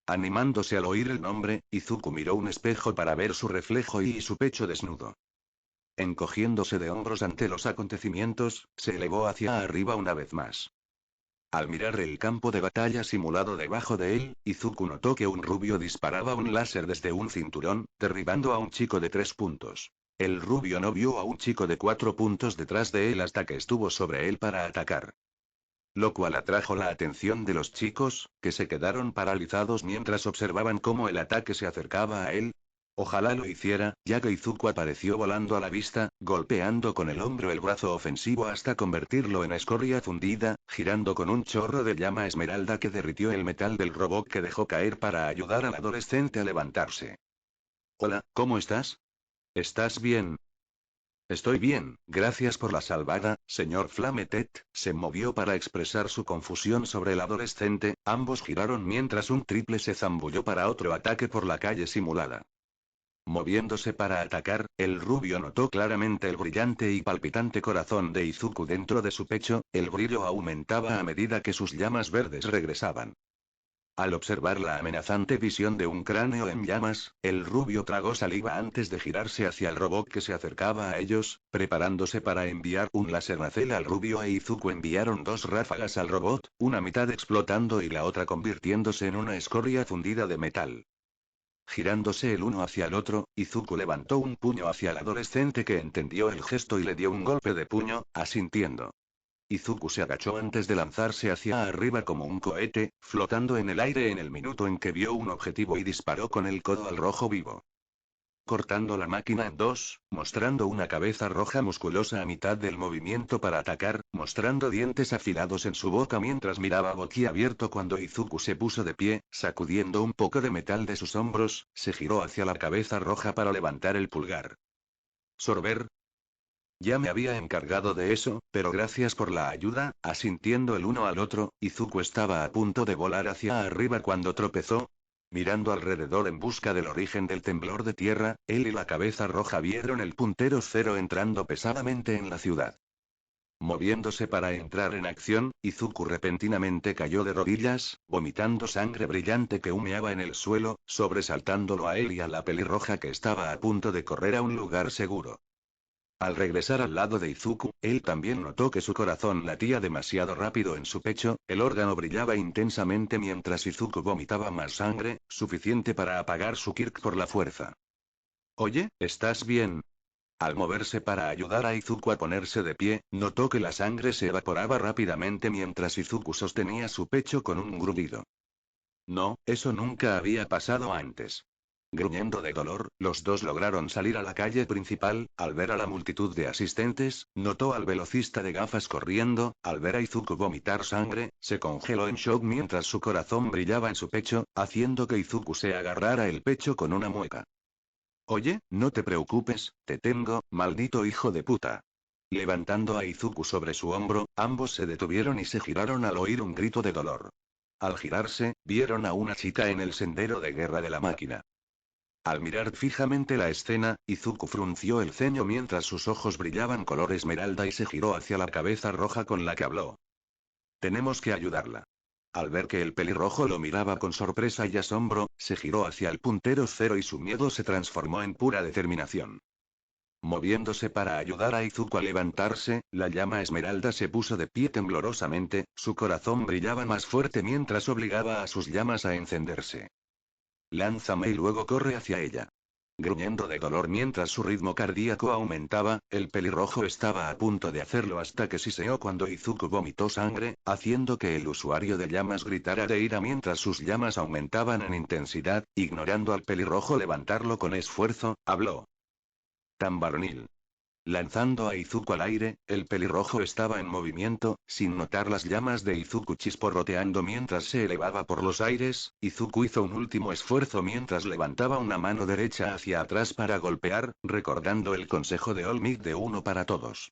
Animándose al oír el nombre, Izuku miró un espejo para ver su reflejo y su pecho desnudo. Encogiéndose de hombros ante los acontecimientos, se elevó hacia arriba una vez más. Al mirar el campo de batalla simulado debajo de él, Izuku notó que un rubio disparaba un láser desde un cinturón, derribando a un chico de 3 puntos. El rubio no vio a un chico de 4 puntos detrás de él hasta que estuvo sobre él para atacar. Lo cual atrajo la atención de los chicos, que se quedaron paralizados mientras observaban cómo el ataque se acercaba a él. Ojalá lo hiciera, ya que Izuku apareció volando a la vista, golpeando con el hombro el brazo ofensivo hasta convertirlo en escoria fundida, girando con un chorro de llama esmeralda que derritió el metal del robot que dejó caer para ayudar al adolescente a levantarse. Hola, ¿cómo estás? ¿Estás bien? Estoy bien, gracias por la salvada, señor Flametet, se movió para expresar su confusión sobre el adolescente, ambos giraron mientras un triple se zambulló para otro ataque por la calle simulada. Moviéndose para atacar, el rubio notó claramente el brillante y palpitante corazón de Izuku dentro de su pecho, el brillo aumentaba a medida que sus llamas verdes regresaban. Al observar la amenazante visión de un cráneo en llamas, el rubio tragó saliva antes de girarse hacia el robot que se acercaba a ellos, preparándose para enviar un láser nacel al rubio e Izuku enviaron 2 ráfagas al robot, una mitad explotando y la otra convirtiéndose en una escoria fundida de metal. Girándose el uno hacia el otro, Izuku levantó un puño hacia el adolescente que entendió el gesto y le dio un golpe de puño, asintiendo. Izuku se agachó antes de lanzarse hacia arriba como un cohete, flotando en el aire en el minuto en que vio un objetivo y disparó con el codo al rojo vivo. Cortando la máquina en dos, mostrando una cabeza roja musculosa a mitad del movimiento para atacar, mostrando dientes afilados en su boca mientras miraba boquiabierto cuando Izuku se puso de pie, sacudiendo un poco de metal de sus hombros, se giró hacia la cabeza roja para levantar el pulgar. Sorber. Ya me había encargado de eso, pero gracias por la ayuda, asintiendo el uno al otro, Izuku estaba a punto de volar hacia arriba cuando tropezó. Mirando alrededor en busca del origen del temblor de tierra, él y la cabeza roja vieron el puntero cero entrando pesadamente en la ciudad. Moviéndose para entrar en acción, Izuku repentinamente cayó de rodillas, vomitando sangre brillante que humeaba en el suelo, sobresaltándolo a él y a la pelirroja que estaba a punto de correr a un lugar seguro. Al regresar al lado de Izuku, él también notó que su corazón latía demasiado rápido en su pecho, el órgano brillaba intensamente mientras Izuku vomitaba más sangre, suficiente para apagar su Kirk por la fuerza. Oye, ¿estás bien? Al moverse para ayudar a Izuku a ponerse de pie, notó que la sangre se evaporaba rápidamente mientras Izuku sostenía su pecho con un grudido. No, eso nunca había pasado antes. Gruñendo de dolor, los dos lograron salir a la calle principal. Al ver a la multitud de asistentes, notó al velocista de gafas corriendo. Al ver a Izuku vomitar sangre, se congeló en shock mientras su corazón brillaba en su pecho, haciendo que Izuku se agarrara el pecho con una mueca. Oye, no te preocupes, te tengo, maldito hijo de puta. Levantando a Izuku sobre su hombro, ambos se detuvieron y se giraron al oír un grito de dolor. Al girarse, vieron a una chica en el sendero de guerra de la máquina. Al mirar fijamente la escena, Izuku frunció el ceño mientras sus ojos brillaban color esmeralda y se giró hacia la cabeza roja con la que habló. Tenemos que ayudarla. Al ver que el pelirrojo lo miraba con sorpresa y asombro, se giró hacia el puntero cero y su miedo se transformó en pura determinación. Moviéndose para ayudar a Izuku a levantarse, la llama esmeralda se puso de pie temblorosamente, su corazón brillaba más fuerte mientras obligaba a sus llamas a encenderse. Lánzame y luego corre hacia ella. Gruñendo de dolor mientras su ritmo cardíaco aumentaba, el pelirrojo estaba a punto de hacerlo hasta que siseó cuando Izuku vomitó sangre, haciendo que el usuario de llamas gritara de ira mientras sus llamas aumentaban en intensidad. Ignorando al pelirrojo levantarlo con esfuerzo, habló. Tan varonil. Lanzando a Izuku al aire, el pelirrojo estaba en movimiento, sin notar las llamas de Izuku chisporroteando mientras se elevaba por los aires. Izuku hizo un último esfuerzo mientras levantaba una mano derecha hacia atrás para golpear, recordando el consejo de All Might de uno para todos.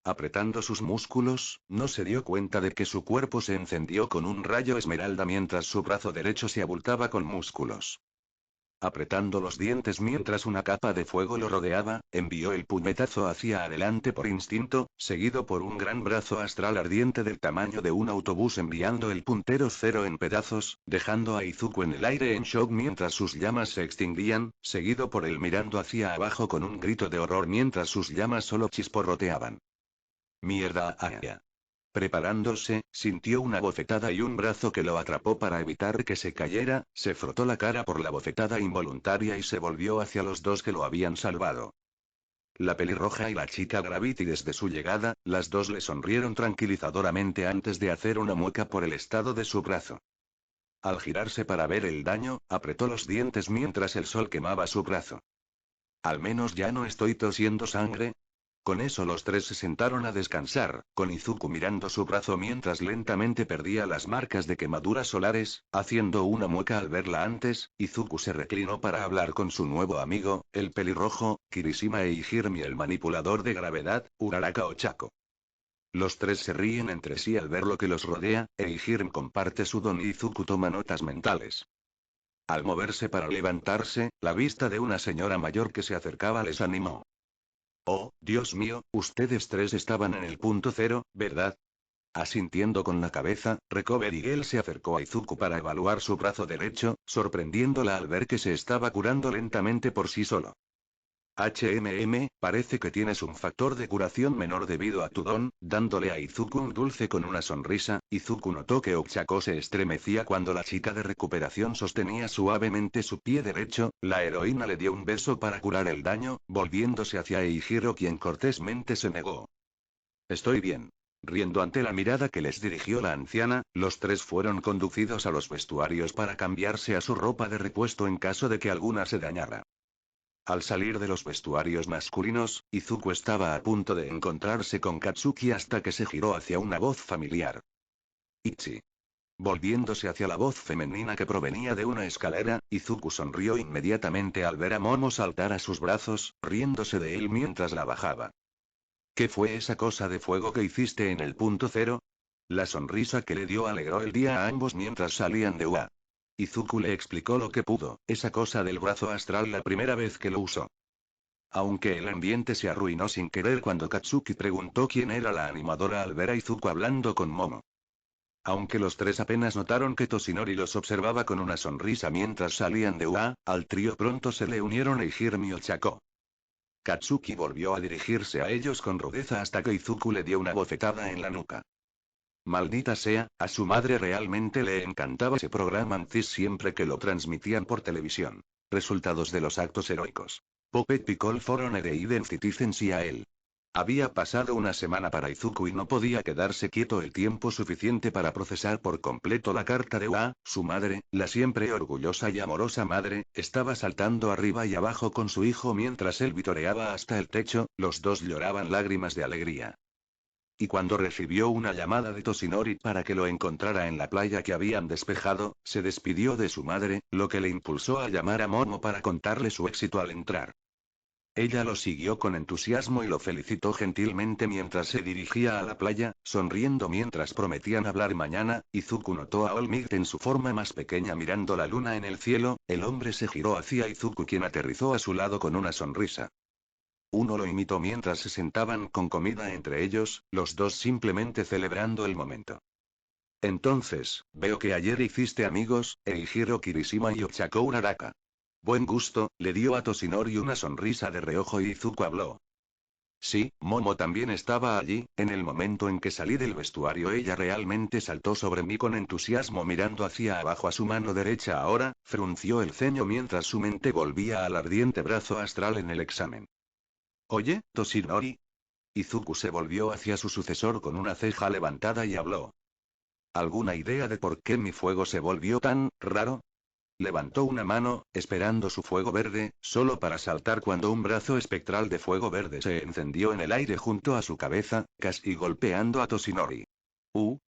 Apretando sus músculos, no se dio cuenta de que su cuerpo se encendió con un rayo esmeralda mientras su brazo derecho se abultaba con músculos. Apretando los dientes mientras una capa de fuego lo rodeaba, envió el puñetazo hacia adelante por instinto, seguido por un gran brazo astral ardiente del tamaño de un autobús enviando el puntero cero en pedazos, dejando a Izuku en el aire en shock mientras sus llamas se extinguían, seguido por él mirando hacia abajo con un grito de horror mientras sus llamas solo chisporroteaban. Mierda, Aya. Preparándose, sintió una bofetada y un brazo que lo atrapó para evitar que se cayera, se frotó la cara por la bofetada involuntaria y se volvió hacia los dos que lo habían salvado. La pelirroja y la chica Gravity desde su llegada, las dos le sonrieron tranquilizadoramente antes de hacer una mueca por el estado de su brazo. Al girarse para ver el daño, apretó los dientes mientras el sol quemaba su brazo. Al menos ya no estoy tosiendo sangre. Con eso los tres se sentaron a descansar, con Izuku mirando su brazo mientras lentamente perdía las marcas de quemaduras solares, haciendo una mueca al verla antes. Izuku se reclinó para hablar con su nuevo amigo, el pelirrojo, Kirishima e Higirmi el manipulador de gravedad, Uraraka Ochako. Los tres se ríen entre sí al ver lo que los rodea, e Higirmi comparte su don y Izuku toma notas mentales. Al moverse para levantarse, la vista de una señora mayor que se acercaba les animó. Oh, Dios mío, ustedes tres estaban en el punto cero, ¿verdad? Asintiendo con la cabeza, Recover Eagle se acercó a Izuku para evaluar su brazo derecho, sorprendiéndola al ver que se estaba curando lentamente por sí solo. Parece que tienes un factor de curación menor debido a tu don, dándole a Izuku un dulce con una sonrisa. Izuku notó que Ochako se estremecía cuando la chica de recuperación sostenía suavemente su pie derecho. La heroína le dio un beso para curar el daño, volviéndose hacia Eijiro quien cortésmente se negó. Estoy bien. Riendo ante la mirada que les dirigió la anciana, los tres fueron conducidos a los vestuarios para cambiarse a su ropa de repuesto en caso de que alguna se dañara. Al salir de los vestuarios masculinos, Izuku estaba a punto de encontrarse con Katsuki hasta que se giró hacia una voz familiar. Ichi. Volviéndose hacia la voz femenina que provenía de una escalera, Izuku sonrió inmediatamente al ver a Momo saltar a sus brazos, riéndose de él mientras la bajaba. ¿Qué fue esa cosa de fuego que hiciste en el punto cero? La sonrisa que le dio alegró el día a ambos mientras salían de UA. Izuku le explicó lo que pudo, esa cosa del brazo astral la primera vez que lo usó. Aunque el ambiente se arruinó sin querer cuando Katsuki preguntó quién era la animadora al ver a Izuku hablando con Momo. Aunque los tres apenas notaron que Toshinori los observaba con una sonrisa mientras salían de UA, al trío pronto se le unieron Eijirmi y Ochako. Katsuki volvió a dirigirse a ellos con rudeza hasta que Izuku le dio una bofetada en la nuca. Maldita sea, a su madre realmente le encantaba ese programa Ancis siempre que lo transmitían por televisión. Resultados de los actos heroicos. Puppet Piccolo for Honor e Identity a él. Había pasado una semana para Izuku y no podía quedarse quieto el tiempo suficiente para procesar por completo la carta de Ua, su madre, la siempre orgullosa y amorosa madre, estaba saltando arriba y abajo con su hijo mientras él vitoreaba hasta el techo, los dos lloraban lágrimas de alegría. Y cuando recibió una llamada de Toshinori para que lo encontrara en la playa que habían despejado, se despidió de su madre, lo que le impulsó a llamar a Momo para contarle su éxito al entrar. Ella lo siguió con entusiasmo y lo felicitó gentilmente mientras se dirigía a la playa, sonriendo mientras prometían hablar mañana. Izuku notó a All Might en su forma más pequeña mirando la luna en el cielo. El hombre se giró hacia Izuku, quien aterrizó a su lado con una sonrisa. Uno lo imitó mientras se sentaban con comida entre ellos, los dos simplemente celebrando el momento. Entonces, veo que ayer hiciste amigos, Eijiro Kirishima y Ochako Uraraka. Buen gusto, le dio a Toshinori una sonrisa de reojo y Izuku habló. Sí, Momo también estaba allí. En el momento en que salí del vestuario ella realmente saltó sobre mí con entusiasmo mirando hacia abajo a su mano derecha ahora, frunció el ceño mientras su mente volvía al ardiente brazo astral en el examen. Oye, Toshinori. Izuku se volvió hacia su sucesor con una ceja levantada y habló. ¿Alguna idea de por qué mi fuego se volvió tan raro? Levantó una mano, esperando su fuego verde, solo para saltar cuando un brazo espectral de fuego verde se encendió en el aire junto a su cabeza, casi golpeando a Toshinori.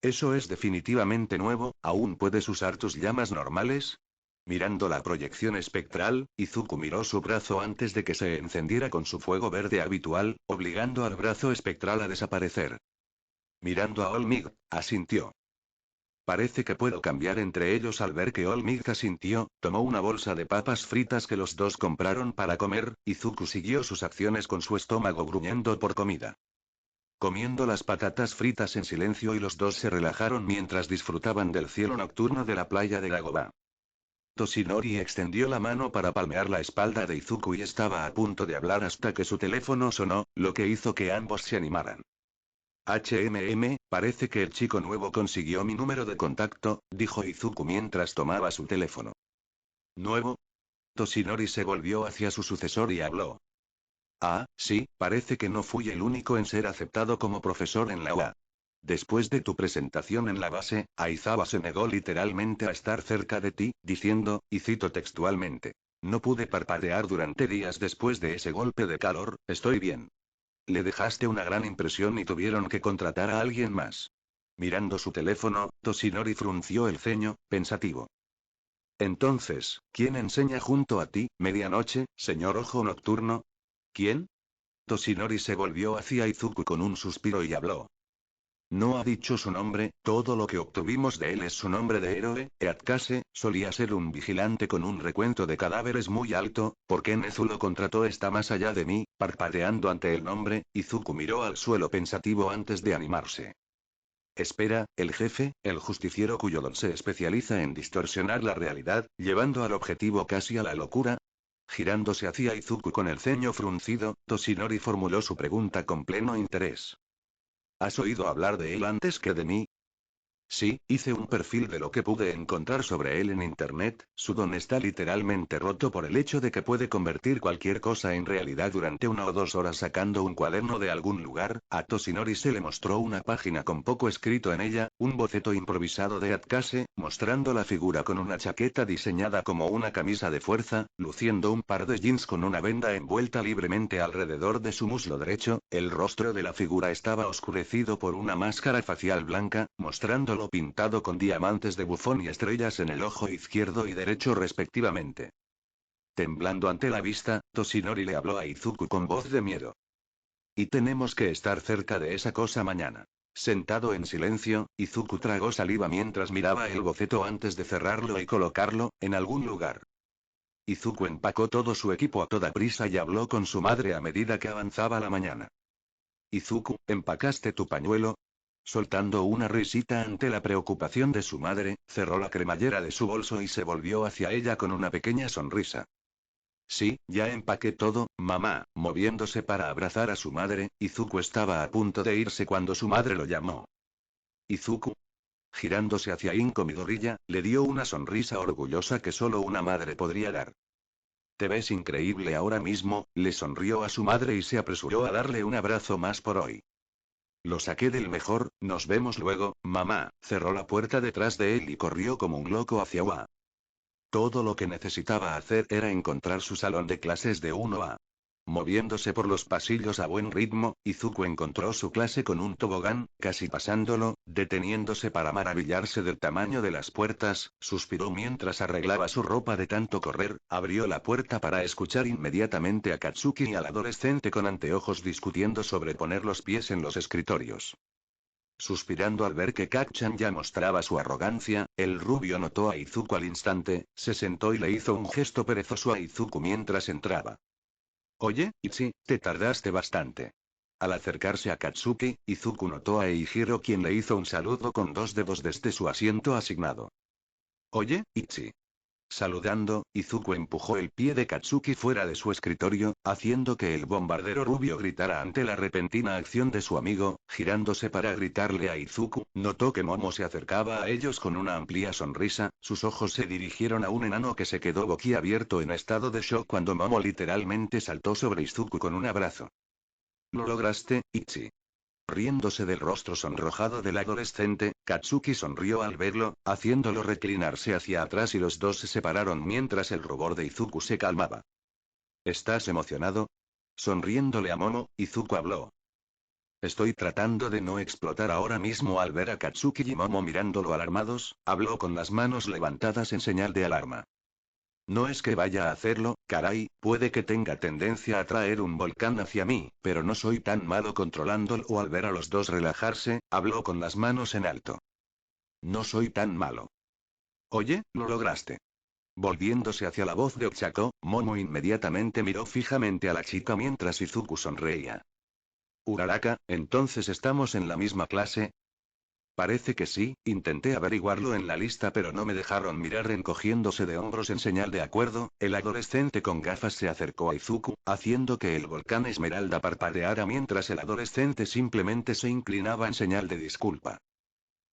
Eso es definitivamente nuevo. ¿Aún puedes usar tus llamas normales? Mirando la proyección espectral, Izuku miró su brazo antes de que se encendiera con su fuego verde habitual, obligando al brazo espectral a desaparecer. Mirando a Olmig, asintió. Parece que puedo cambiar entre ellos. Al ver que Olmig asintió, tomó una bolsa de papas fritas que los dos compraron para comer. Izuku siguió sus acciones con su estómago gruñendo por comida. Comiendo las patatas fritas en silencio y los dos se relajaron mientras disfrutaban del cielo nocturno de la playa de Dagobah. Toshinori extendió la mano para palmear la espalda de Izuku y estaba a punto de hablar hasta que su teléfono sonó, lo que hizo que ambos se animaran. Parece que el chico nuevo consiguió mi número de contacto, dijo Izuku mientras tomaba su teléfono. ¿Nuevo? Toshinori se volvió hacia su sucesor y habló. Ah, sí, parece que no fui el único en ser aceptado como profesor en la UA. Después de tu presentación en la base, Aizawa se negó literalmente a estar cerca de ti, diciendo, y cito textualmente. No pude parpadear durante días después de ese golpe de calor, estoy bien. Le dejaste una gran impresión y tuvieron que contratar a alguien más. Mirando su teléfono, Toshinori frunció el ceño, pensativo. Entonces, ¿quién enseña junto a ti, medianoche, señor Ojo Nocturno? ¿Quién? Toshinori se volvió hacia Izuku con un suspiro y habló. No ha dicho su nombre, todo lo que obtuvimos de él es su nombre de héroe. Eatkase, solía ser un vigilante con un recuento de cadáveres muy alto. ¿Por qué Nezu lo contrató? Está más allá de mí. Parpadeando ante el nombre, Izuku miró al suelo pensativo antes de animarse. Espera, el jefe, el justiciero cuyo don se especializa en distorsionar la realidad, llevando al objetivo casi a la locura. Girándose hacia Izuku con el ceño fruncido, Toshinori formuló su pregunta con pleno interés. ¿Has oído hablar de él antes que de mí? Sí, hice un perfil de lo que pude encontrar sobre él en internet. Su don está literalmente roto por el hecho de que puede convertir cualquier cosa en realidad durante 1 o 2 horas sacando un cuaderno de algún lugar. A Toshinori se le mostró una página con poco escrito en ella, un boceto improvisado de Atkase, mostrando la figura con una chaqueta diseñada como una camisa de fuerza, luciendo un par de jeans con una venda envuelta libremente alrededor de su muslo derecho. El rostro de la figura estaba oscurecido por una máscara facial blanca, mostrándolo pintado con diamantes de bufón y estrellas en el ojo izquierdo y derecho respectivamente. Temblando ante la vista, Toshinori le habló a Izuku con voz de miedo. Y tenemos que estar cerca de esa cosa mañana. Sentado en silencio, Izuku tragó saliva mientras miraba el boceto antes de cerrarlo y colocarlo en algún lugar. Izuku empacó todo su equipo a toda prisa y habló con su madre a medida que avanzaba la mañana. Izuku, ¿empacaste tu pañuelo? Soltando una risita ante la preocupación de su madre, cerró la cremallera de su bolso y se volvió hacia ella con una pequeña sonrisa. Sí, ya empaqué todo, mamá. Moviéndose para abrazar a su madre, Izuku estaba a punto de irse cuando su madre lo llamó. Izuku. Girándose hacia Inko Midoriya, le dio una sonrisa orgullosa que solo una madre podría dar. Te ves increíble ahora mismo, le sonrió a su madre y se apresuró a darle un abrazo más por hoy. Lo saqué del mejor, nos vemos luego, mamá, cerró la puerta detrás de él y corrió como un loco hacia UA. Todo lo que necesitaba hacer era encontrar su salón de clases de 1A. Moviéndose por los pasillos a buen ritmo, Izuku encontró su clase con un tobogán, casi pasándolo, deteniéndose para maravillarse del tamaño de las puertas, suspiró mientras arreglaba su ropa de tanto correr, abrió la puerta para escuchar inmediatamente a Katsuki y al adolescente con anteojos discutiendo sobre poner los pies en los escritorios. Suspirando al ver que Kacchan ya mostraba su arrogancia, el rubio notó a Izuku al instante, se sentó y le hizo un gesto perezoso a Izuku mientras entraba. Oye, Ichi, te tardaste bastante. Al acercarse a Katsuki, Izuku notó a Eijiro quien le hizo un saludo con dos dedos desde su asiento asignado. Oye, Ichi. Saludando, Izuku empujó el pie de Katsuki fuera de su escritorio, haciendo que el bombardero rubio gritara ante la repentina acción de su amigo, girándose para gritarle a Izuku, notó que Momo se acercaba a ellos con una amplia sonrisa, sus ojos se dirigieron a un enano que se quedó boquiabierto en estado de shock cuando Momo literalmente saltó sobre Izuku con un abrazo. Lo lograste, Ichi. Riéndose del rostro sonrojado del adolescente, Katsuki sonrió al verlo, haciéndolo reclinarse hacia atrás y los dos se separaron mientras el rubor de Izuku se calmaba. ¿Estás emocionado? Sonriéndole a Momo, Izuku habló. Estoy tratando de no explotar ahora mismo al ver a Katsuki y Momo mirándolo alarmados, habló con las manos levantadas en señal de alarma. No es que vaya a hacerlo, caray, puede que tenga tendencia a traer un volcán hacia mí, pero no soy tan malo controlándolo o al ver a los dos relajarse, habló con las manos en alto. No soy tan malo. Oye, lo lograste. Volviéndose hacia la voz de Ochako, Momo inmediatamente miró fijamente a la chica mientras Izuku sonreía. Uraraka, entonces estamos en la misma clase. Parece que sí, intenté averiguarlo en la lista pero no me dejaron mirar encogiéndose de hombros en señal de acuerdo, el adolescente con gafas se acercó a Izuku, haciendo que el volcán Esmeralda parpadeara mientras el adolescente simplemente se inclinaba en señal de disculpa.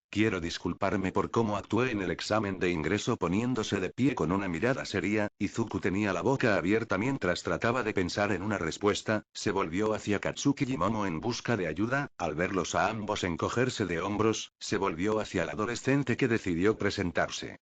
Quiero disculparme por cómo actué en el examen de ingreso poniéndose de pie con una mirada seria, Izuku tenía la boca abierta mientras trataba de pensar en una respuesta, se volvió hacia Katsuki y Momo en busca de ayuda, al verlos a ambos encogerse de hombros, se volvió hacia el adolescente que decidió presentarse.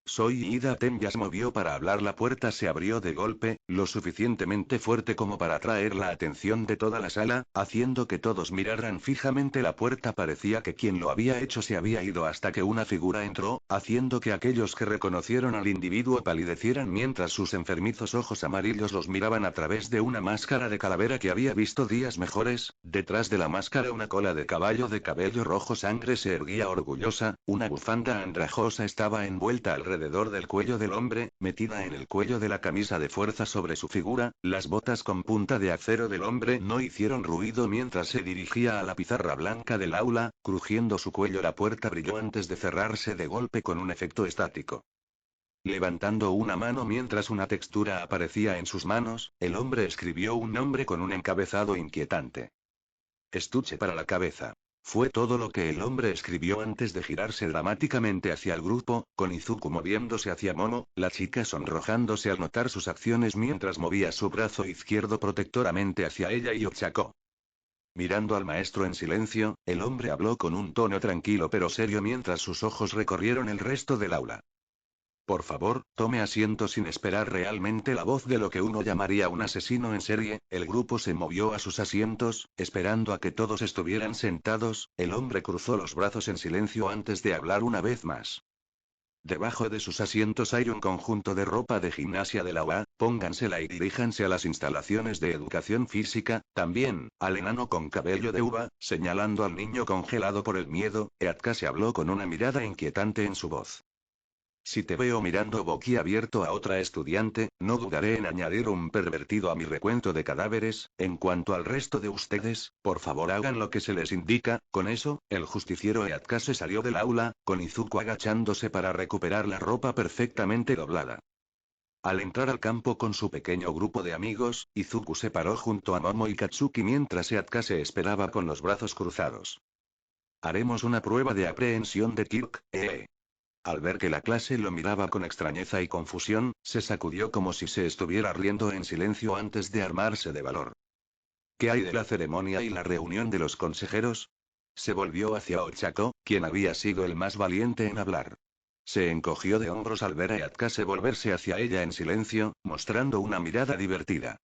Soy Ida Temyas movió para hablar la puerta se abrió de golpe, lo suficientemente fuerte como para atraer la atención de toda la sala, haciendo que todos miraran fijamente la puerta parecía que quien lo había hecho se había ido hasta que una figura entró, haciendo que aquellos que reconocieron al individuo palidecieran mientras sus enfermizos ojos amarillos los miraban a través de una máscara de calavera que había visto días mejores, detrás de la máscara una cola de caballo de cabello rojo sangre se erguía orgullosa, una bufanda andrajosa estaba envuelta alrededor del cuello del hombre, metida en el cuello de la camisa de fuerza sobre su figura, las botas con punta de acero del hombre no hicieron ruido mientras se dirigía a la pizarra blanca del aula, crujiendo su cuello la puerta brilló antes de cerrarse de golpe con un efecto estático. Levantando una mano mientras una textura aparecía en sus manos, el hombre escribió un nombre con un encabezado inquietante. Estuche para la cabeza. Fue todo lo que el hombre escribió antes de girarse dramáticamente hacia el grupo, con Izuku moviéndose hacia Momo, la chica sonrojándose al notar sus acciones mientras movía su brazo izquierdo protectoramente hacia ella y Ochako. Mirando al maestro en silencio, el hombre habló con un tono tranquilo pero serio mientras sus ojos recorrieron el resto del aula. Por favor, tome asiento sin esperar realmente la voz de lo que uno llamaría un asesino en serie, el grupo se movió a sus asientos, esperando a que todos estuvieran sentados, el hombre cruzó los brazos en silencio antes de hablar una vez más. Debajo de sus asientos hay un conjunto de ropa de gimnasia de la UA, póngansela y diríjanse a las instalaciones de educación física, también, al enano con cabello de uva, señalando al niño congelado por el miedo, Eatka habló con una mirada inquietante en su voz. Si te veo mirando boquiabierto a otra estudiante, no dudaré en añadir un pervertido a mi recuento de cadáveres, en cuanto al resto de ustedes, por favor hagan lo que se les indica, con eso, el justiciero Eatka se salió del aula, con Izuku agachándose para recuperar la ropa perfectamente doblada. Al entrar al campo con su pequeño grupo de amigos, Izuku se paró junto a Momo y Katsuki mientras Eatka se esperaba con los brazos cruzados. Haremos una prueba de aprehensión de Kirk, Al ver que la clase lo miraba con extrañeza y confusión, se sacudió como si se estuviera riendo en silencio antes de armarse de valor. ¿Qué hay de la ceremonia y la reunión de los consejeros? Se volvió hacia Ochako, quien había sido el más valiente en hablar. Se encogió de hombros al ver a Yatkase volverse hacia ella en silencio, mostrando una mirada divertida.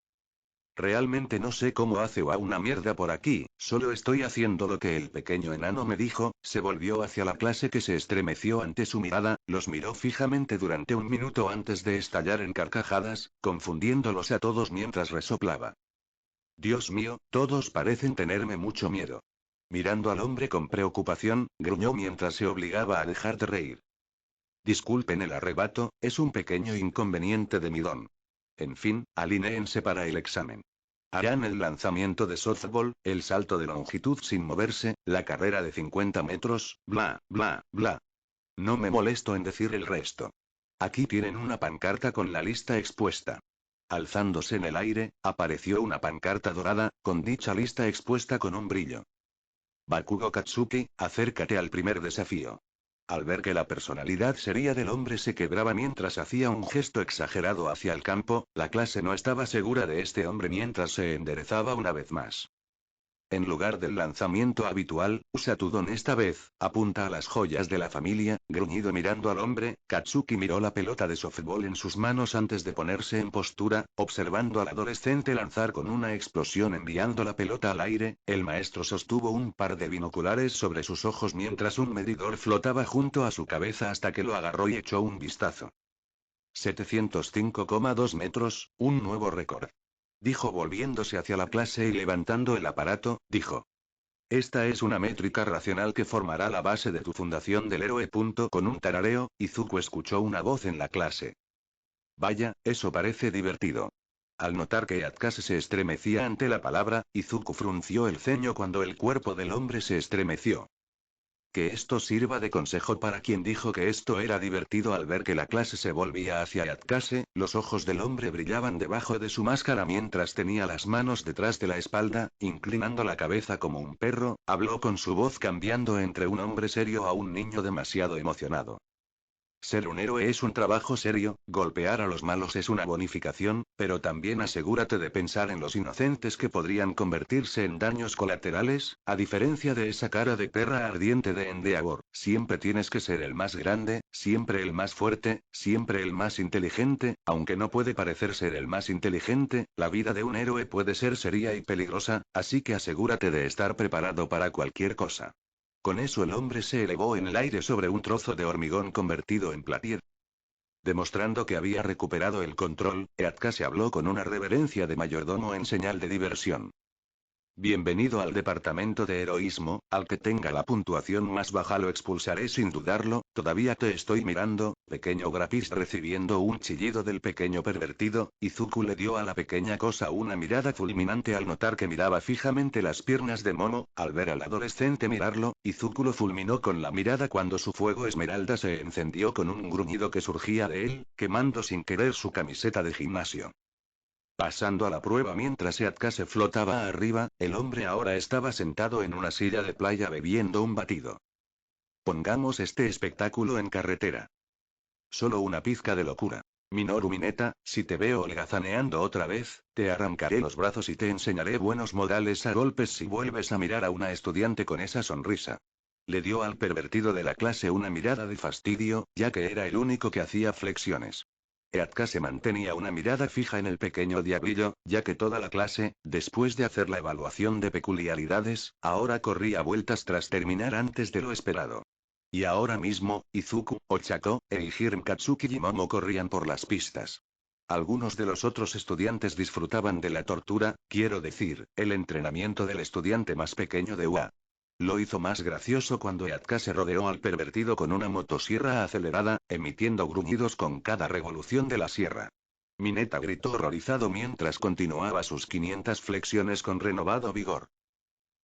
Realmente no sé cómo hace Wa una mierda por aquí, solo estoy haciendo lo que el pequeño enano me dijo. Se volvió hacia la clase que se estremeció ante su mirada, los miró fijamente durante un minuto antes de estallar en carcajadas, confundiéndolos a todos mientras resoplaba. Dios mío, todos parecen tenerme mucho miedo. Mirando al hombre con preocupación, gruñó mientras se obligaba a dejar de reír. Disculpen el arrebato, es un pequeño inconveniente de mi don. En fin, alinéense para el examen. Harán el lanzamiento de softball, el salto de longitud sin moverse, la carrera de 50 metros, bla, bla, bla. No me molesto en decir el resto. Aquí tienen una pancarta con la lista expuesta. Alzándose en el aire, apareció una pancarta dorada, con dicha lista expuesta con un brillo. Bakugo Katsuki, acércate al primer desafío. Al ver que la personalidad seria del hombre se quebraba mientras hacía un gesto exagerado hacia el campo, la clase no estaba segura de este hombre mientras se enderezaba una vez más. En lugar del lanzamiento habitual, usa tu don esta vez, apunta a las joyas de la familia. Gruñido mirando al hombre, Katsuki miró la pelota de softball en sus manos antes de ponerse en postura, observando al adolescente lanzar con una explosión enviando la pelota al aire. El maestro sostuvo un par de binoculares sobre sus ojos mientras un medidor flotaba junto a su cabeza hasta que lo agarró y echó un vistazo. 705,2 metros, un nuevo récord. Dijo volviéndose hacia la clase y levantando el aparato, dijo. Esta es una métrica racional que formará la base de tu fundación del héroe. Con un tarareo, Izuku escuchó una voz en la clase. Vaya, eso parece divertido. Al notar que Yatkase se estremecía ante la palabra, Izuku frunció el ceño cuando el cuerpo del hombre se estremeció. Que esto sirva de consejo para quien dijo que esto era divertido. Al ver que la clase se volvía hacia Yatkase, los ojos del hombre brillaban debajo de su máscara mientras tenía las manos detrás de la espalda, inclinando la cabeza como un perro, habló con su voz cambiando entre un hombre serio a un niño demasiado emocionado. Ser un héroe es un trabajo serio, golpear a los malos es una bonificación, pero también asegúrate de pensar en los inocentes que podrían convertirse en daños colaterales. A diferencia de esa cara de perra ardiente de Endeavor, siempre tienes que ser el más grande, siempre el más fuerte, siempre el más inteligente. Aunque no puede parecer ser el más inteligente, la vida de un héroe puede ser seria y peligrosa, así que asegúrate de estar preparado para cualquier cosa. Con eso el hombre se elevó en el aire sobre un trozo de hormigón convertido en platier. Demostrando que había recuperado el control, Eatka habló con una reverencia de mayordomo en señal de diversión. Bienvenido al departamento de heroísmo. Al que tenga la puntuación más baja lo expulsaré sin dudarlo. Todavía te estoy mirando, pequeño Grapis. Recibiendo un chillido del pequeño pervertido, Izuku le dio a la pequeña cosa una mirada fulminante al notar que miraba fijamente las piernas de Momo. Al ver al adolescente mirarlo, Izuku lo fulminó con la mirada cuando su fuego esmeralda se encendió con un gruñido que surgía de él, quemando sin querer su camiseta de gimnasio. Pasando a la prueba mientras Eatka flotaba arriba, el hombre ahora estaba sentado en una silla de playa bebiendo un batido. Pongamos este espectáculo en carretera. Solo una pizca de locura. Minoru Mineta, si te veo holgazaneando otra vez, te arrancaré los brazos y te enseñaré buenos modales a golpes si vuelves a mirar a una estudiante con esa sonrisa. Le dio al pervertido de la clase una mirada de fastidio, ya que era el único que hacía flexiones. Eatka mantenía una mirada fija en el pequeño diablillo, ya que toda la clase, después de hacer la evaluación de peculiaridades, ahora corría vueltas tras terminar antes de lo esperado. Y ahora mismo, Izuku, Ochako, Eiichirm Katsuki y Momo corrían por las pistas. Algunos de los otros estudiantes disfrutaban de la tortura, quiero decir, el entrenamiento del estudiante más pequeño de UA. Lo hizo más gracioso cuando Eatka rodeó al pervertido con una motosierra acelerada, emitiendo gruñidos con cada revolución de la sierra. Mineta gritó horrorizado mientras continuaba sus 500 flexiones con renovado vigor.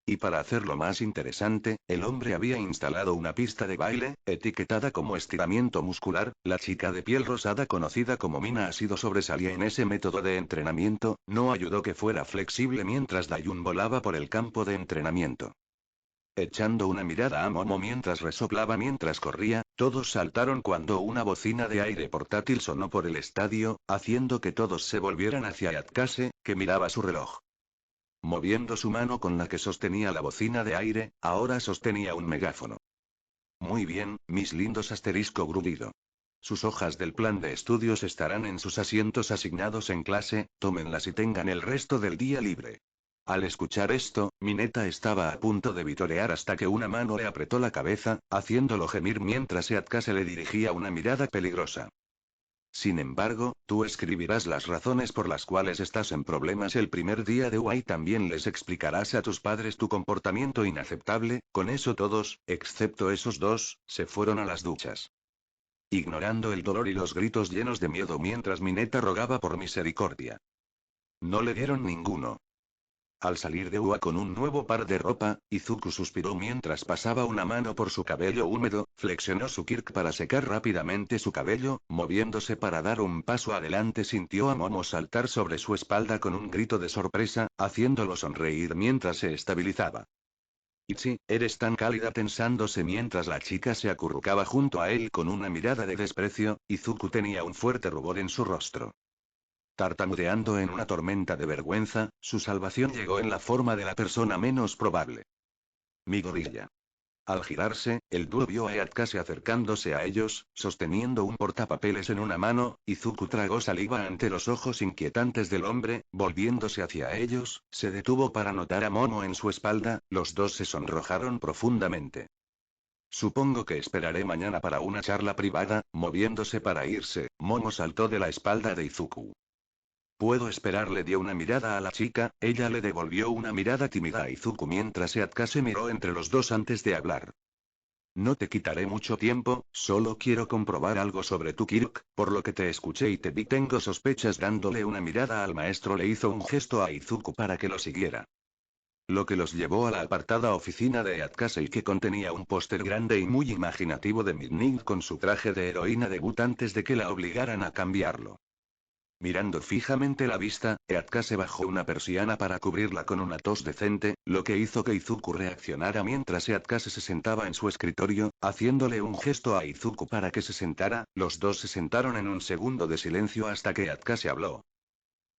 Y para hacerlo más interesante, el hombre había instalado una pista de baile, etiquetada como estiramiento muscular. La chica de piel rosada conocida como Mina ha sido sobresalía en ese método de entrenamiento, no ayudó que fuera flexible mientras Dayun volaba por el campo de entrenamiento. Echando una mirada a Momo mientras resoplaba mientras corría, todos saltaron cuando una bocina de aire portátil sonó por el estadio, haciendo que todos se volvieran hacia Yatkase, que miraba su reloj. Moviendo su mano con la que sostenía la bocina de aire, ahora sostenía un megáfono. Muy bien, mis lindos asterisco grudido. Sus hojas del plan de estudios estarán en sus asientos asignados en clase, tómenlas y tengan el resto del día libre. Al escuchar esto, Mineta estaba a punto de vitorear hasta que una mano le apretó la cabeza, haciéndolo gemir mientras Eatka se le dirigía una mirada peligrosa. Sin embargo, tú escribirás las razones por las cuales estás en problemas el primer día de UA y también les explicarás a tus padres tu comportamiento inaceptable. Con eso todos, excepto esos dos, se fueron a las duchas. Ignorando el dolor y los gritos llenos de miedo mientras Mineta rogaba por misericordia. No le dieron ninguno. Al salir de UA con un nuevo par de ropa, Izuku suspiró mientras pasaba una mano por su cabello húmedo, flexionó su kirk para secar rápidamente su cabello, moviéndose para dar un paso adelante sintió a Momo saltar sobre su espalda con un grito de sorpresa, haciéndolo sonreír mientras se estabilizaba. Ichi, eres tan cálida tensándose mientras la chica se acurrucaba junto a él con una mirada de desprecio, Izuku tenía un fuerte rubor en su rostro. Tartamudeando en una tormenta de vergüenza, su salvación llegó en la forma de la persona menos probable. Mi gorilla. Al girarse, el dúo vio a Eatkase acercándose a ellos, sosteniendo un portapapeles en una mano. Izuku tragó saliva ante los ojos inquietantes del hombre, volviéndose hacia ellos, se detuvo para notar a Momo en su espalda, los dos se sonrojaron profundamente. Supongo que esperaré mañana para una charla privada. Moviéndose para irse, Momo saltó de la espalda de Izuku. Puedo esperar, le dio una mirada a la chica, ella le devolvió una mirada tímida a Izuku mientras Eatka miró entre los dos antes de hablar. No te quitaré mucho tiempo, solo quiero comprobar algo sobre tu kirk, por lo que te escuché y te vi tengo sospechas. Dándole una mirada al maestro le hizo un gesto a Izuku para que lo siguiera. Lo que los llevó a la apartada oficina de Eatkase y que contenía un póster grande y muy imaginativo de Midnight con su traje de heroína debut antes de que la obligaran a cambiarlo. Mirando fijamente la vista, Eatka bajó una persiana para cubrirla con una tos decente, lo que hizo que Izuku reaccionara mientras Eatka se sentaba en su escritorio, haciéndole un gesto a Izuku para que se sentara. Los dos se sentaron en un segundo de silencio hasta que Eatka habló.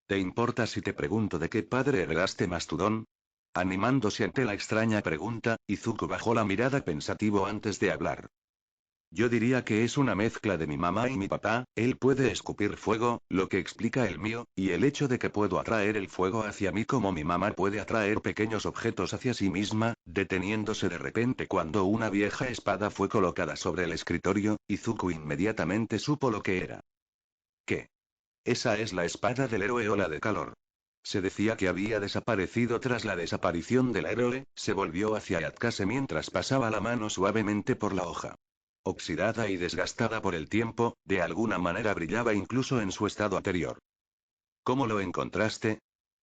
¿Te importa si te pregunto de qué padre heredaste Mastodon? Animándose ante la extraña pregunta, Izuku bajó la mirada pensativo antes de hablar. Yo diría que es una mezcla de mi mamá y mi papá. Él puede escupir fuego, lo que explica el mío, y el hecho de que puedo atraer el fuego hacia mí como mi mamá puede atraer pequeños objetos hacia sí misma. Deteniéndose de repente cuando una vieja espada fue colocada sobre el escritorio, Izuku inmediatamente supo lo que era. ¿Qué? Esa es la espada del héroe Ola de Calor. Se decía que había desaparecido tras la desaparición del héroe. Se volvió hacia Yatkase mientras pasaba la mano suavemente por la hoja. Oxidada y desgastada por el tiempo, de alguna manera brillaba incluso en su estado anterior. ¿Cómo lo encontraste?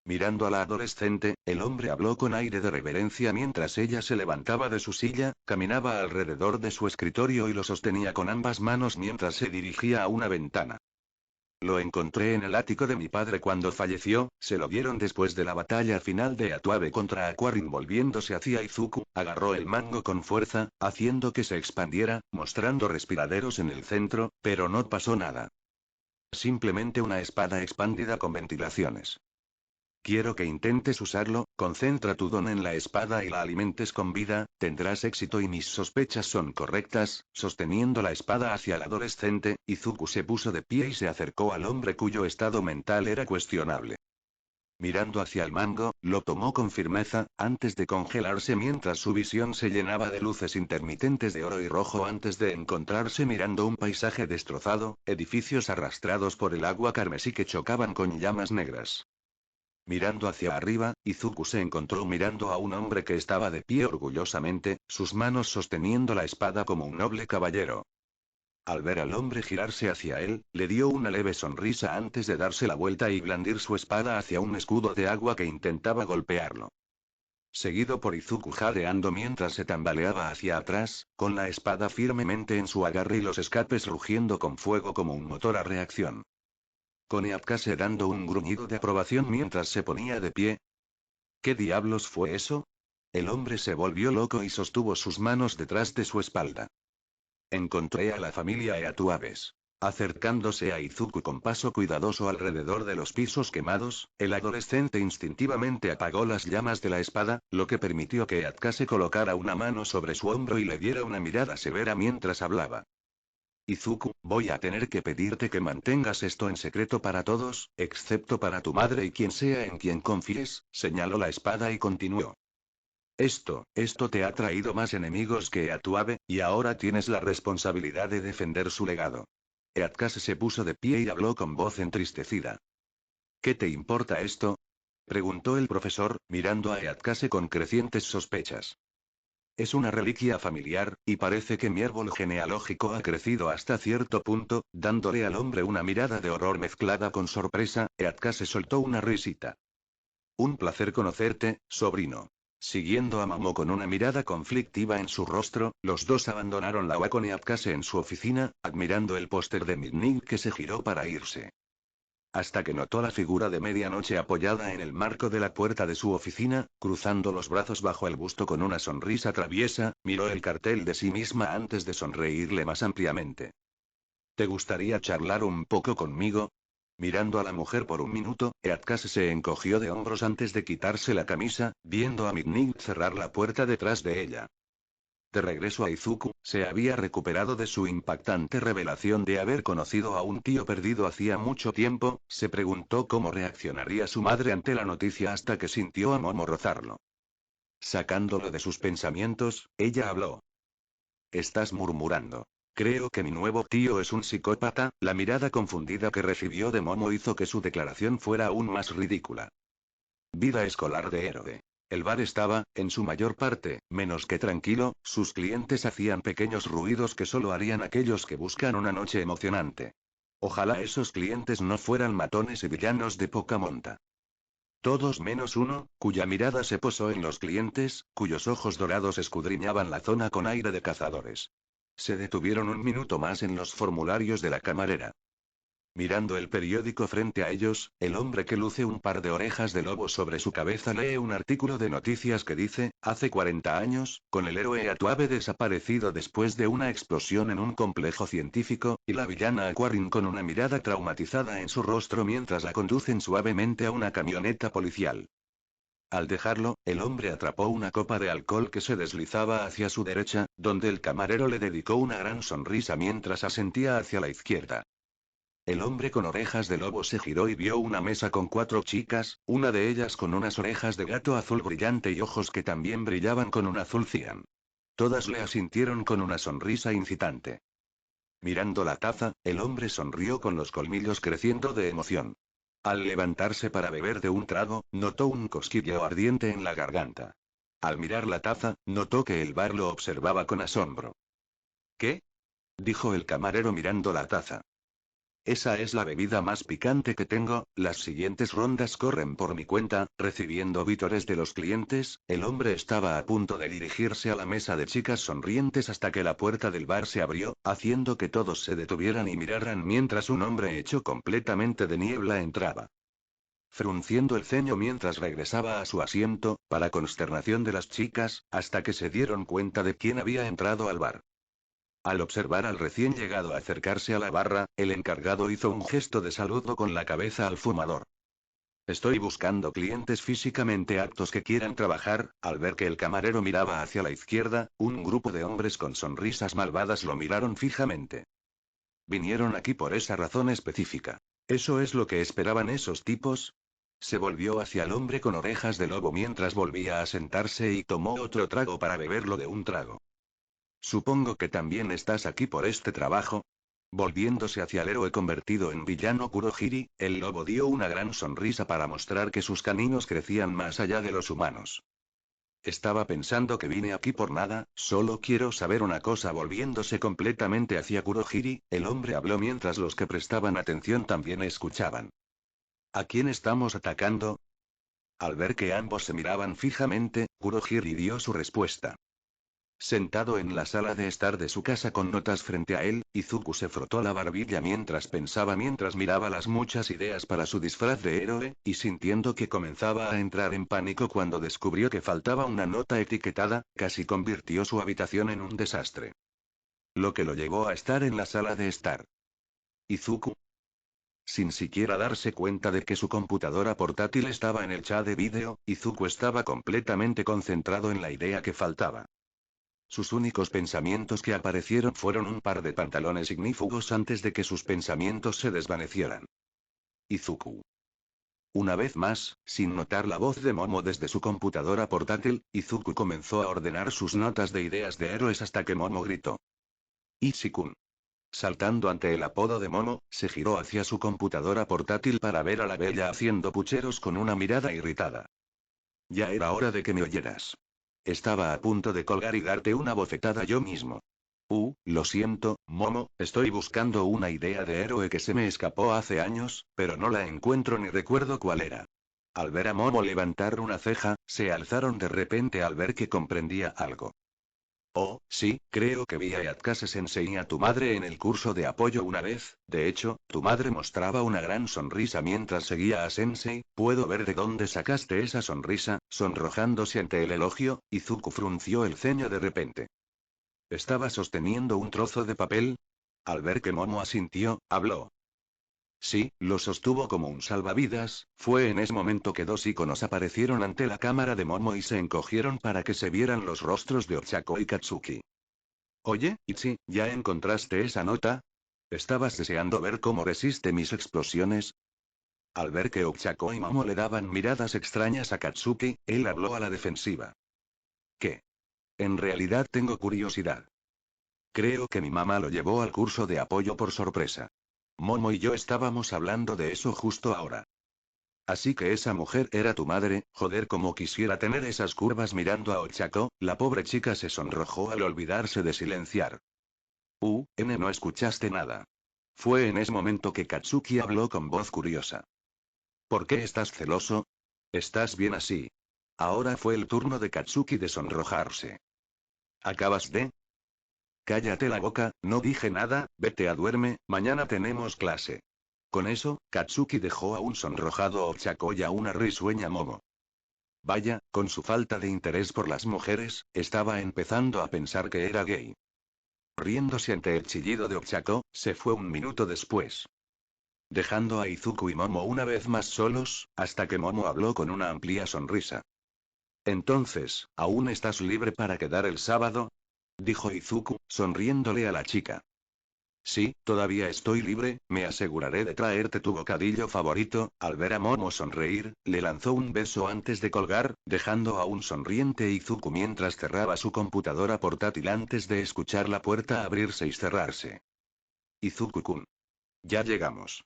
Mirando a la adolescente, el hombre habló con aire de reverencia mientras ella se levantaba de su silla, caminaba alrededor de su escritorio y lo sostenía con ambas manos mientras se dirigía a una ventana. Lo encontré en el ático de mi padre cuando falleció. Se lo dieron después de la batalla final de Atuabe contra Aquarin. Volviéndose hacia Izuku, agarró el mango con fuerza, haciendo que se expandiera, mostrando respiraderos en el centro, pero no pasó nada. Simplemente una espada expandida con ventilaciones. Quiero que intentes usarlo, concentra tu don en la espada y la alimentes con vida, tendrás éxito y mis sospechas son correctas. Sosteniendo la espada hacia el adolescente, Izuku se puso de pie y se acercó al hombre cuyo estado mental era cuestionable. Mirando hacia el mango, lo tomó con firmeza, antes de congelarse mientras su visión se llenaba de luces intermitentes de oro y rojo antes de encontrarse mirando un paisaje destrozado, edificios arrastrados por el agua carmesí que chocaban con llamas negras. Mirando hacia arriba, Izuku se encontró mirando a un hombre que estaba de pie orgullosamente, sus manos sosteniendo la espada como un noble caballero. Al ver al hombre girarse hacia él, le dio una leve sonrisa antes de darse la vuelta y blandir su espada hacia un escudo de agua que intentaba golpearlo. Seguido por Izuku jadeando mientras se tambaleaba hacia atrás, con la espada firmemente en su agarre y los escapes rugiendo con fuego como un motor a reacción. Con Eatkase dando un gruñido de aprobación mientras se ponía de pie. ¿Qué diablos fue eso? El hombre se volvió loco y sostuvo sus manos detrás de su espalda. Encontré a la familia Eatuaves. Acercándose a Izuku con paso cuidadoso alrededor de los pisos quemados, el adolescente instintivamente apagó las llamas de la espada, lo que permitió que Atkase colocara una mano sobre su hombro y le diera una mirada severa mientras hablaba. Izuku, voy a tener que pedirte que mantengas esto en secreto para todos, excepto para tu madre y quien sea en quien confíes, señaló la espada y continuó. Esto te ha traído más enemigos que Eatuave, y ahora tienes la responsabilidad de defender su legado. Eatkase se puso de pie y habló con voz entristecida. ¿Qué te importa esto? Preguntó el profesor, mirando a Eatkase con crecientes sospechas. Es una reliquia familiar, y parece que mi árbol genealógico ha crecido hasta cierto punto, dándole al hombre una mirada de horror mezclada con sorpresa, Eatkase soltó una risita. Un placer conocerte, sobrino. Siguiendo a Momo con una mirada conflictiva en su rostro, los dos abandonaron la Wacom y Atkase en su oficina, admirando el póster de Midnight que se giró para irse. Hasta que notó la figura de Medianoche apoyada en el marco de la puerta de su oficina, cruzando los brazos bajo el busto con una sonrisa traviesa, miró el cartel de sí misma antes de sonreírle más ampliamente. ¿Te gustaría charlar un poco conmigo? Mirando a la mujer por un minuto, Eatkase se encogió de hombros antes de quitarse la camisa, viendo a Midnight cerrar la puerta detrás de ella. De regreso a Izuku, se había recuperado de su impactante revelación de haber conocido a un tío perdido hacía mucho tiempo, se preguntó cómo reaccionaría su madre ante la noticia hasta que sintió a Momo rozarlo. Sacándolo de sus pensamientos, ella habló. Estás murmurando. Creo que mi nuevo tío es un psicópata. La mirada confundida que recibió de Momo hizo que su declaración fuera aún más ridícula. Vida escolar de héroe. El bar estaba, en su mayor parte, menos que tranquilo, sus clientes hacían pequeños ruidos que solo harían aquellos que buscan una noche emocionante. Ojalá esos clientes no fueran matones y villanos de poca monta. Todos menos uno, cuya mirada se posó en los clientes, cuyos ojos dorados escudriñaban la zona con aire de cazadores. Se detuvieron un minuto más en los formularios de la camarera. Mirando el periódico frente a ellos, el hombre que luce un par de orejas de lobo sobre su cabeza lee un artículo de noticias que dice, hace 40 años, con el héroe Eatuave desaparecido después de una explosión en un complejo científico, y la villana Aquarin con una mirada traumatizada en su rostro mientras la conducen suavemente a una camioneta policial. Al dejarlo, el hombre atrapó una copa de alcohol que se deslizaba hacia su derecha, donde el camarero le dedicó una gran sonrisa mientras asentía hacia la izquierda. El hombre con orejas de lobo se giró y vio una mesa con 4 chicas, una de ellas con unas orejas de gato azul brillante y ojos que también brillaban con un azul cian. Todas le asintieron con una sonrisa incitante. Mirando la taza, el hombre sonrió con los colmillos creciendo de emoción. Al levantarse para beber de un trago, notó un cosquilleo ardiente en la garganta. Al mirar la taza, notó que el bar lo observaba con asombro. ¿Qué? Dijo el camarero mirando la taza. Esa es la bebida más picante que tengo. Las siguientes rondas corren por mi cuenta. Recibiendo vítores de los clientes, el hombre estaba a punto de dirigirse a la mesa de chicas sonrientes hasta que la puerta del bar se abrió, haciendo que todos se detuvieran y miraran mientras un hombre hecho completamente de niebla entraba. Frunciendo el ceño mientras regresaba a su asiento, para consternación de las chicas, hasta que se dieron cuenta de quién había entrado al bar. Al observar al recién llegado acercarse a la barra, el encargado hizo un gesto de saludo con la cabeza al fumador. Estoy buscando clientes físicamente aptos que quieran trabajar. Al ver que el camarero miraba hacia la izquierda, un grupo de hombres con sonrisas malvadas lo miraron fijamente. Vinieron aquí por esa razón específica. ¿Eso es lo que esperaban esos tipos? Se volvió hacia el hombre con orejas de lobo mientras volvía a sentarse y tomó otro trago para beberlo de un trago. Supongo que también estás aquí por este trabajo. Volviéndose hacia el héroe convertido en villano Kurohiri, el lobo dio una gran sonrisa para mostrar que sus caninos crecían más allá de los humanos. Estaba pensando que vine aquí por nada, solo quiero saber una cosa. Volviéndose completamente hacia Kurohiri, el hombre habló mientras los que prestaban atención también escuchaban. ¿A quién estamos atacando? Al ver que ambos se miraban fijamente, Kurohiri dio su respuesta. Sentado en la sala de estar de su casa con notas frente a él, Izuku se frotó la barbilla mientras pensaba mientras miraba las muchas ideas para su disfraz de héroe, y sintiendo que comenzaba a entrar en pánico cuando descubrió que faltaba una nota etiquetada, casi convirtió su habitación en un desastre. Lo que lo llevó a estar en la sala de estar. Izuku. Sin siquiera darse cuenta de que su computadora portátil estaba en el chat de vídeo, Izuku estaba completamente concentrado en la idea que faltaba. Sus únicos pensamientos que aparecieron fueron un par de pantalones ignífugos antes de que sus pensamientos se desvanecieran. Izuku. Una vez más, sin notar la voz de Momo desde su computadora portátil, Izuku comenzó a ordenar sus notas de ideas de héroes hasta que Momo gritó. Ichikun. Saltando ante el apodo de Momo, se giró hacia su computadora portátil para ver a la bella haciendo pucheros con una mirada irritada. Ya era hora de que me oyeras. Estaba a punto de colgar y darte una bofetada yo mismo. Lo siento, Momo, estoy buscando una idea de héroe que se me escapó hace años, pero no la encuentro ni recuerdo cuál era. Al ver a Momo levantar una ceja, se alzaron de repente al ver que comprendía algo. Oh, sí, creo que vi a Yatkase-sensei y a tu madre en el curso de apoyo una vez, de hecho, tu madre mostraba una gran sonrisa mientras seguía a Sensei, ¿puedo ver de dónde sacaste esa sonrisa? Sonrojándose ante el elogio, Izuku frunció el ceño de repente. ¿Estaba sosteniendo un trozo de papel? Al ver que Momo asintió, habló. Sí, lo sostuvo como un salvavidas. Fue en ese momento que dos iconos aparecieron ante la cámara de Momo y se encogieron para que se vieran los rostros de Ochako y Katsuki. Oye, Ichi, ¿ya encontraste esa nota? ¿Estabas deseando ver cómo resiste mis explosiones? Al ver que Ochako y Momo le daban miradas extrañas a Katsuki, él habló a la defensiva. ¿Qué? En realidad tengo curiosidad. Creo que mi mamá lo llevó al curso de apoyo por sorpresa. Momo y yo estábamos hablando de eso justo ahora. Así que esa mujer era tu madre, joder, como quisiera tener esas curvas mirando a Ochako. La pobre chica se sonrojó al olvidarse de silenciar. No escuchaste nada. Fue en ese momento que Katsuki habló con voz curiosa. ¿Por qué estás celoso? ¿Estás bien así? Ahora fue el turno de Katsuki de sonrojarse. ¿Acabas de? Cállate la boca, no dije nada, vete a duerme, mañana tenemos clase. Con eso, Katsuki dejó a un sonrojado Ochako y a una risueña Momo. Vaya, con su falta de interés por las mujeres, estaba empezando a pensar que era gay. Riéndose ante el chillido de Ochako, se fue un minuto después. Dejando a Izuku y Momo una vez más solos, hasta que Momo habló con una amplia sonrisa. Entonces, ¿aún estás libre para quedar el sábado? Dijo Izuku, sonriéndole a la chica. Sí, todavía estoy libre, me aseguraré de traerte tu bocadillo favorito. Al ver a Momo sonreír, le lanzó un beso antes de colgar, dejando a un sonriente Izuku mientras cerraba su computadora portátil antes de escuchar la puerta abrirse y cerrarse. Izuku-kun. Ya llegamos.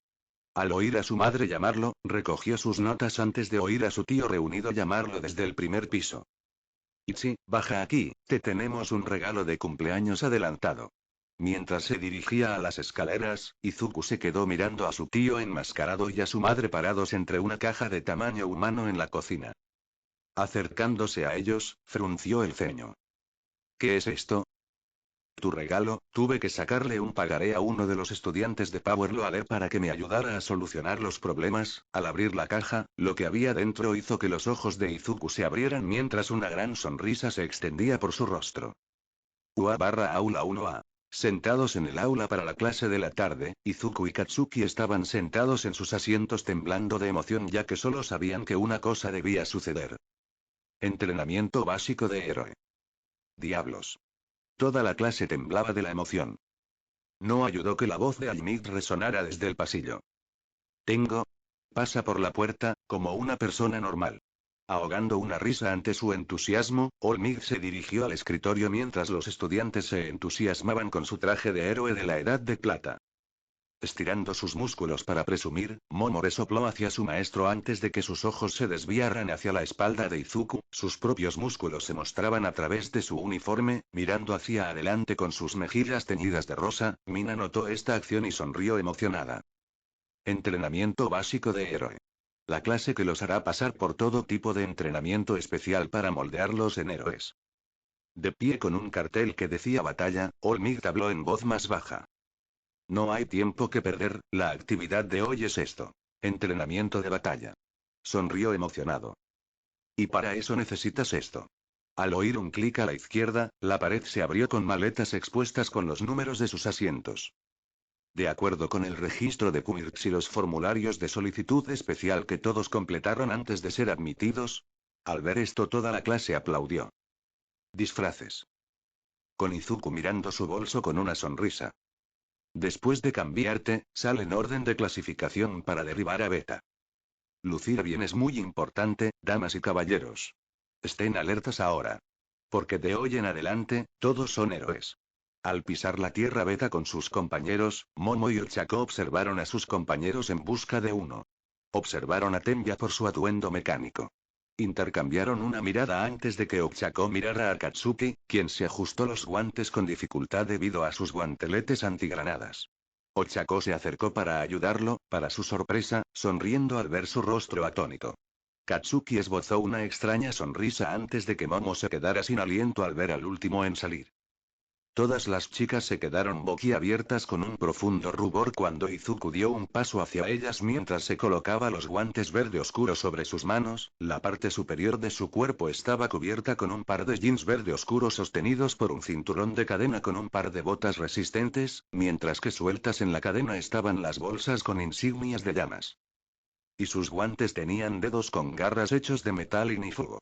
Al oír a su madre llamarlo, recogió sus notas antes de oír a su tío reunido llamarlo desde el primer piso. Ichi, baja aquí, te tenemos un regalo de cumpleaños adelantado. Mientras se dirigía a las escaleras, Izuku se quedó mirando a su tío enmascarado y a su madre parados entre una caja de tamaño humano en la cocina. Acercándose a ellos, frunció el ceño. ¿Qué es esto? Tu regalo, tuve que sacarle un pagaré a uno de los estudiantes de Power Loader para que me ayudara a solucionar los problemas. Al abrir la caja, lo que había dentro hizo que los ojos de Izuku se abrieran mientras una gran sonrisa se extendía por su rostro. UA/Aula 1A. Sentados en el aula para la clase de la tarde, Izuku y Katsuki estaban sentados en sus asientos temblando de emoción ya que solo sabían que una cosa debía suceder. Entrenamiento básico de héroe. Diablos. Toda la clase temblaba de la emoción. No ayudó que la voz de Almig resonara desde el pasillo. Tengo. Pasa por la puerta, como una persona normal. Ahogando una risa ante su entusiasmo, Olmig se dirigió al escritorio mientras los estudiantes se entusiasmaban con su traje de héroe de la Edad de Plata. Estirando sus músculos para presumir, Momo resopló hacia su maestro antes de que sus ojos se desviaran hacia la espalda de Izuku. Sus propios músculos se mostraban a través de su uniforme, mirando hacia adelante con sus mejillas teñidas de rosa. Mina notó esta acción y sonrió emocionada. Entrenamiento básico de héroe. La clase que los hará pasar por todo tipo de entrenamiento especial para moldearlos en héroes. De pie con un cartel que decía batalla, All Might habló en voz más baja. No hay tiempo que perder, la actividad de hoy es esto. Entrenamiento de batalla. Sonrió emocionado. Y para eso necesitas esto. Al oír un clic a la izquierda, la pared se abrió con maletas expuestas con los números de sus asientos. De acuerdo con el registro de QIRTS y los formularios de solicitud especial que todos completaron antes de ser admitidos. Al ver esto toda la clase aplaudió. Disfraces. Con Izuku mirando su bolso con una sonrisa. Después de cambiarte, sale en orden de clasificación para derribar a Beta. Lucir bien es muy importante, damas y caballeros. Estén alertas ahora. Porque de hoy en adelante, todos son héroes. Al pisar la tierra Beta con sus compañeros, Momo y Ochako observaron a sus compañeros en busca de uno. Observaron a Tembia por su atuendo mecánico. Intercambiaron una mirada antes de que Ochako mirara a Katsuki, quien se ajustó los guantes con dificultad debido a sus guanteletes antigranadas. Ochako se acercó para ayudarlo, para su sorpresa, sonriendo al ver su rostro atónito. Katsuki esbozó una extraña sonrisa antes de que Momo se quedara sin aliento al ver al último en salir. Todas las chicas se quedaron boquiabiertas con un profundo rubor cuando Izuku dio un paso hacia ellas mientras se colocaba los guantes verde oscuro sobre sus manos, la parte superior de su cuerpo estaba cubierta con un par de jeans verde oscuro sostenidos por un cinturón de cadena con un par de botas resistentes, mientras que sueltas en la cadena estaban las bolsas con insignias de llamas. Y sus guantes tenían dedos con garras hechos de metal ignífugo.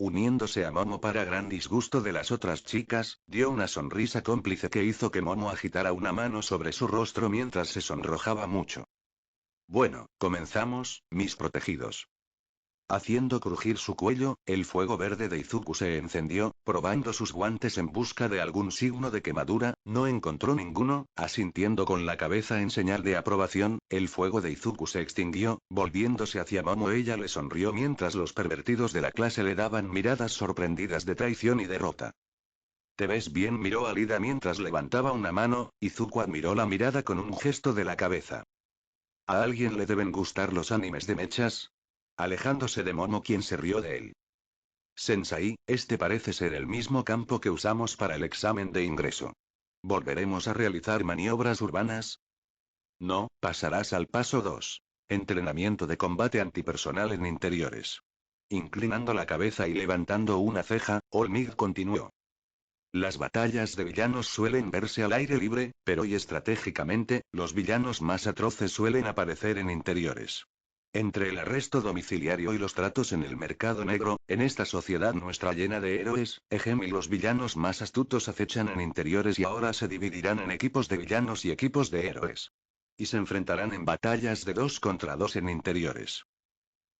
Uniéndose a Momo para gran disgusto de las otras chicas, dio una sonrisa cómplice que hizo que Momo agitara una mano sobre su rostro mientras se sonrojaba mucho. Bueno, comenzamos, mis protegidos. Haciendo crujir su cuello, el fuego verde de Izuku se encendió, probando sus guantes en busca de algún signo de quemadura, no encontró ninguno, asintiendo con la cabeza en señal de aprobación, el fuego de Izuku se extinguió, volviéndose hacia Momo ella le sonrió mientras los pervertidos de la clase le daban miradas sorprendidas de traición y derrota. ¿Te ves bien? Miró a Lida mientras levantaba una mano, Izuku admiró la mirada con un gesto de la cabeza. ¿A alguien le deben gustar los animes de mechas? Alejándose de Momo quien se rió de él. Sensei, este parece ser el mismo campo que usamos para el examen de ingreso. ¿Volveremos a realizar maniobras urbanas? No, pasarás al paso 2. Entrenamiento de combate antipersonal en interiores. Inclinando la cabeza y levantando una ceja, Olmig continuó. Las batallas de villanos suelen verse al aire libre, pero y estratégicamente, los villanos más atroces suelen aparecer en interiores. Entre el arresto domiciliario y los tratos en el mercado negro, en esta sociedad nuestra llena de héroes, y los villanos más astutos acechan en interiores y ahora se dividirán en equipos de villanos y equipos de héroes. Y se enfrentarán en batallas de 2 contra 2 en interiores.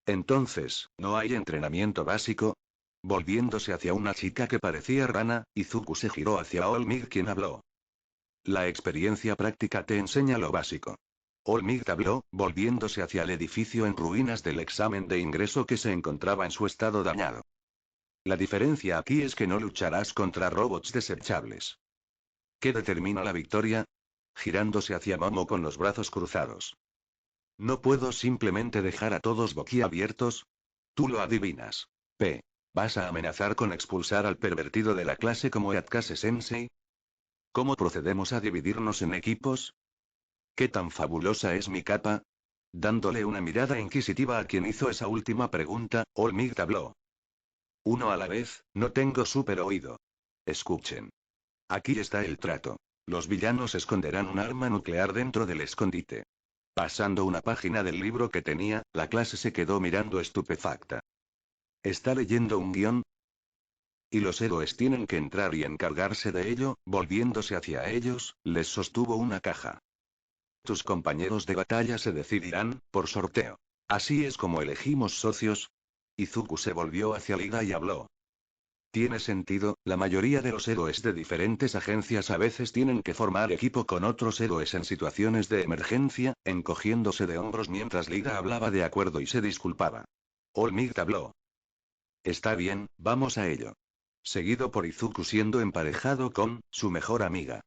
Entonces, ¿no hay entrenamiento básico? Volviéndose hacia una chica que parecía rana, Izuku se giró hacia Olmig quien habló. La experiencia práctica te enseña lo básico. Olmig habló, volviéndose hacia el edificio en ruinas del examen de ingreso que se encontraba en su estado dañado. La diferencia aquí es que no lucharás contra robots desechables. ¿Qué determina la victoria? Girándose hacia Momo con los brazos cruzados. ¿No puedo simplemente dejar a todos boquiabiertos? Tú lo adivinas. P. ¿Vas a amenazar con expulsar al pervertido de la clase como Yatkase-sensei? ¿Cómo procedemos a dividirnos en equipos? ¿Qué tan fabulosa es mi capa? Dándole una mirada inquisitiva a quien hizo esa última pregunta, Olmig habló. Uno a la vez, no tengo súper oído. Escuchen. Aquí está el trato. Los villanos esconderán un arma nuclear dentro del escondite. Pasando una página del libro que tenía, la clase se quedó mirando estupefacta. ¿Está leyendo un guión? Y los héroes tienen que entrar y encargarse de ello, volviéndose hacia ellos, les sostuvo una caja. Tus compañeros de batalla se decidirán, por sorteo. Así es como elegimos socios. Izuku se volvió hacia Lida y habló. Tiene sentido, la mayoría de los héroes de diferentes agencias a veces tienen que formar equipo con otros héroes en situaciones de emergencia, encogiéndose de hombros mientras Lida hablaba de acuerdo y se disculpaba. Olmig habló. Está bien, vamos a ello. Seguido por Izuku siendo emparejado con, su mejor amiga.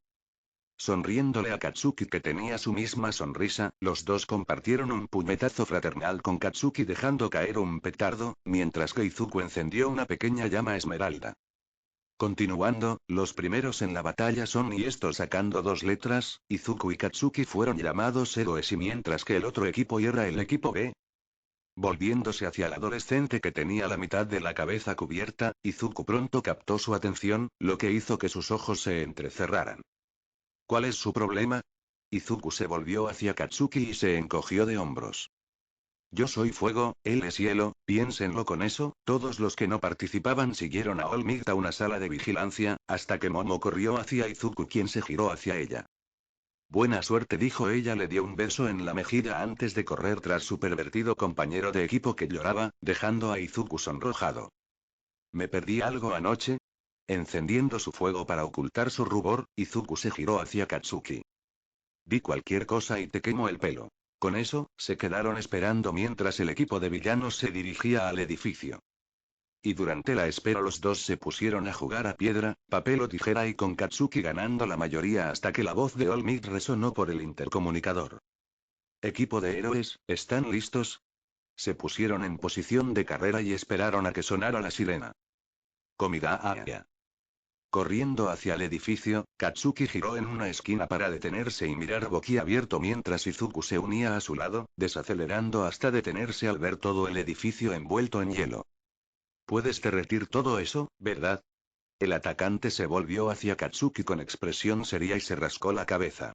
Sonriéndole a Katsuki que tenía su misma sonrisa, los dos compartieron un puñetazo fraternal con Katsuki dejando caer un petardo, mientras que Izuku encendió una pequeña llama esmeralda. Continuando, los primeros en la batalla son y esto sacando dos letras, Izuku y Katsuki fueron llamados héroes y mientras que el otro equipo Y era el equipo B. Volviéndose hacia el adolescente que tenía la mitad de la cabeza cubierta, Izuku pronto captó su atención, lo que hizo que sus ojos se entrecerraran. ¿Cuál es su problema? Izuku se volvió hacia Katsuki y se encogió de hombros. Yo soy fuego, él es hielo, piénsenlo con eso. Todos los que no participaban siguieron a All Might a una sala de vigilancia, hasta que Momo corrió hacia Izuku quien se giró hacia ella. Buena suerte, dijo ella, le dio un beso en la mejilla antes de correr tras su pervertido compañero de equipo que lloraba, dejando a Izuku sonrojado. ¿Me perdí algo anoche? Encendiendo su fuego para ocultar su rubor, Izuku se giró hacia Katsuki. Di cualquier cosa y te quemo el pelo. Con eso, se quedaron esperando mientras el equipo de villanos se dirigía al edificio. Y durante la espera los dos se pusieron a jugar a piedra, papel o tijera y con Katsuki ganando la mayoría hasta que la voz de All Might resonó por el intercomunicador. Equipo de héroes, ¿están listos? Se pusieron en posición de carrera y esperaron a que sonara la sirena. Comida aérea. Corriendo hacia el edificio, Katsuki giró en una esquina para detenerse y mirar boquiabierto mientras Izuku se unía a su lado, desacelerando hasta detenerse al ver todo el edificio envuelto en hielo. Puedes derretir todo eso, ¿verdad? El atacante se volvió hacia Katsuki con expresión seria y se rascó la cabeza.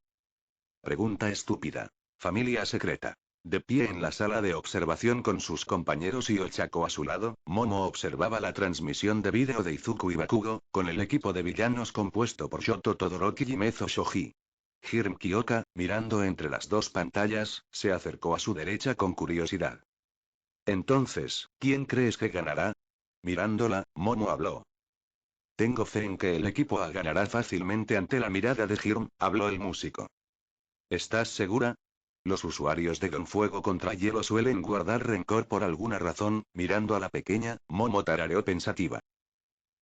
Pregunta estúpida. Familia secreta. De pie en la sala de observación con sus compañeros y Ochako a su lado, Momo observaba la transmisión de vídeo de Izuku y Bakugo, con el equipo de villanos compuesto por Shoto Todoroki y Mezo Shoji. Hirm Kyoka, mirando entre las dos pantallas, se acercó a su derecha con curiosidad. Entonces, ¿quién crees que ganará? Mirándola, Momo habló. Tengo fe en que el equipo A ganará fácilmente. Ante la mirada de Hirm, habló el músico. ¿Estás segura? Los usuarios de Don Fuego contra Hielo suelen guardar rencor por alguna razón. Mirando a la pequeña, Momo tarareó pensativa.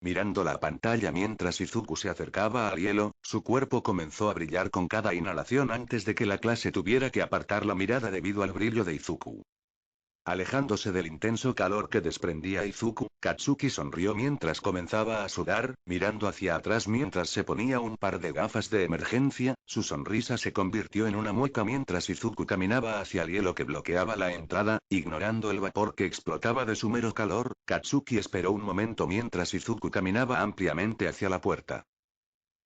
Mirando la pantalla mientras Izuku se acercaba al hielo, su cuerpo comenzó a brillar con cada inhalación antes de que la clase tuviera que apartar la mirada debido al brillo de Izuku. Alejándose del intenso calor que desprendía Izuku, Katsuki sonrió mientras comenzaba a sudar, mirando hacia atrás mientras se ponía un par de gafas de emergencia. Su sonrisa se convirtió en una mueca mientras Izuku caminaba hacia el hielo que bloqueaba la entrada, ignorando el vapor que explotaba de su mero calor. Katsuki esperó un momento mientras Izuku caminaba ampliamente hacia la puerta.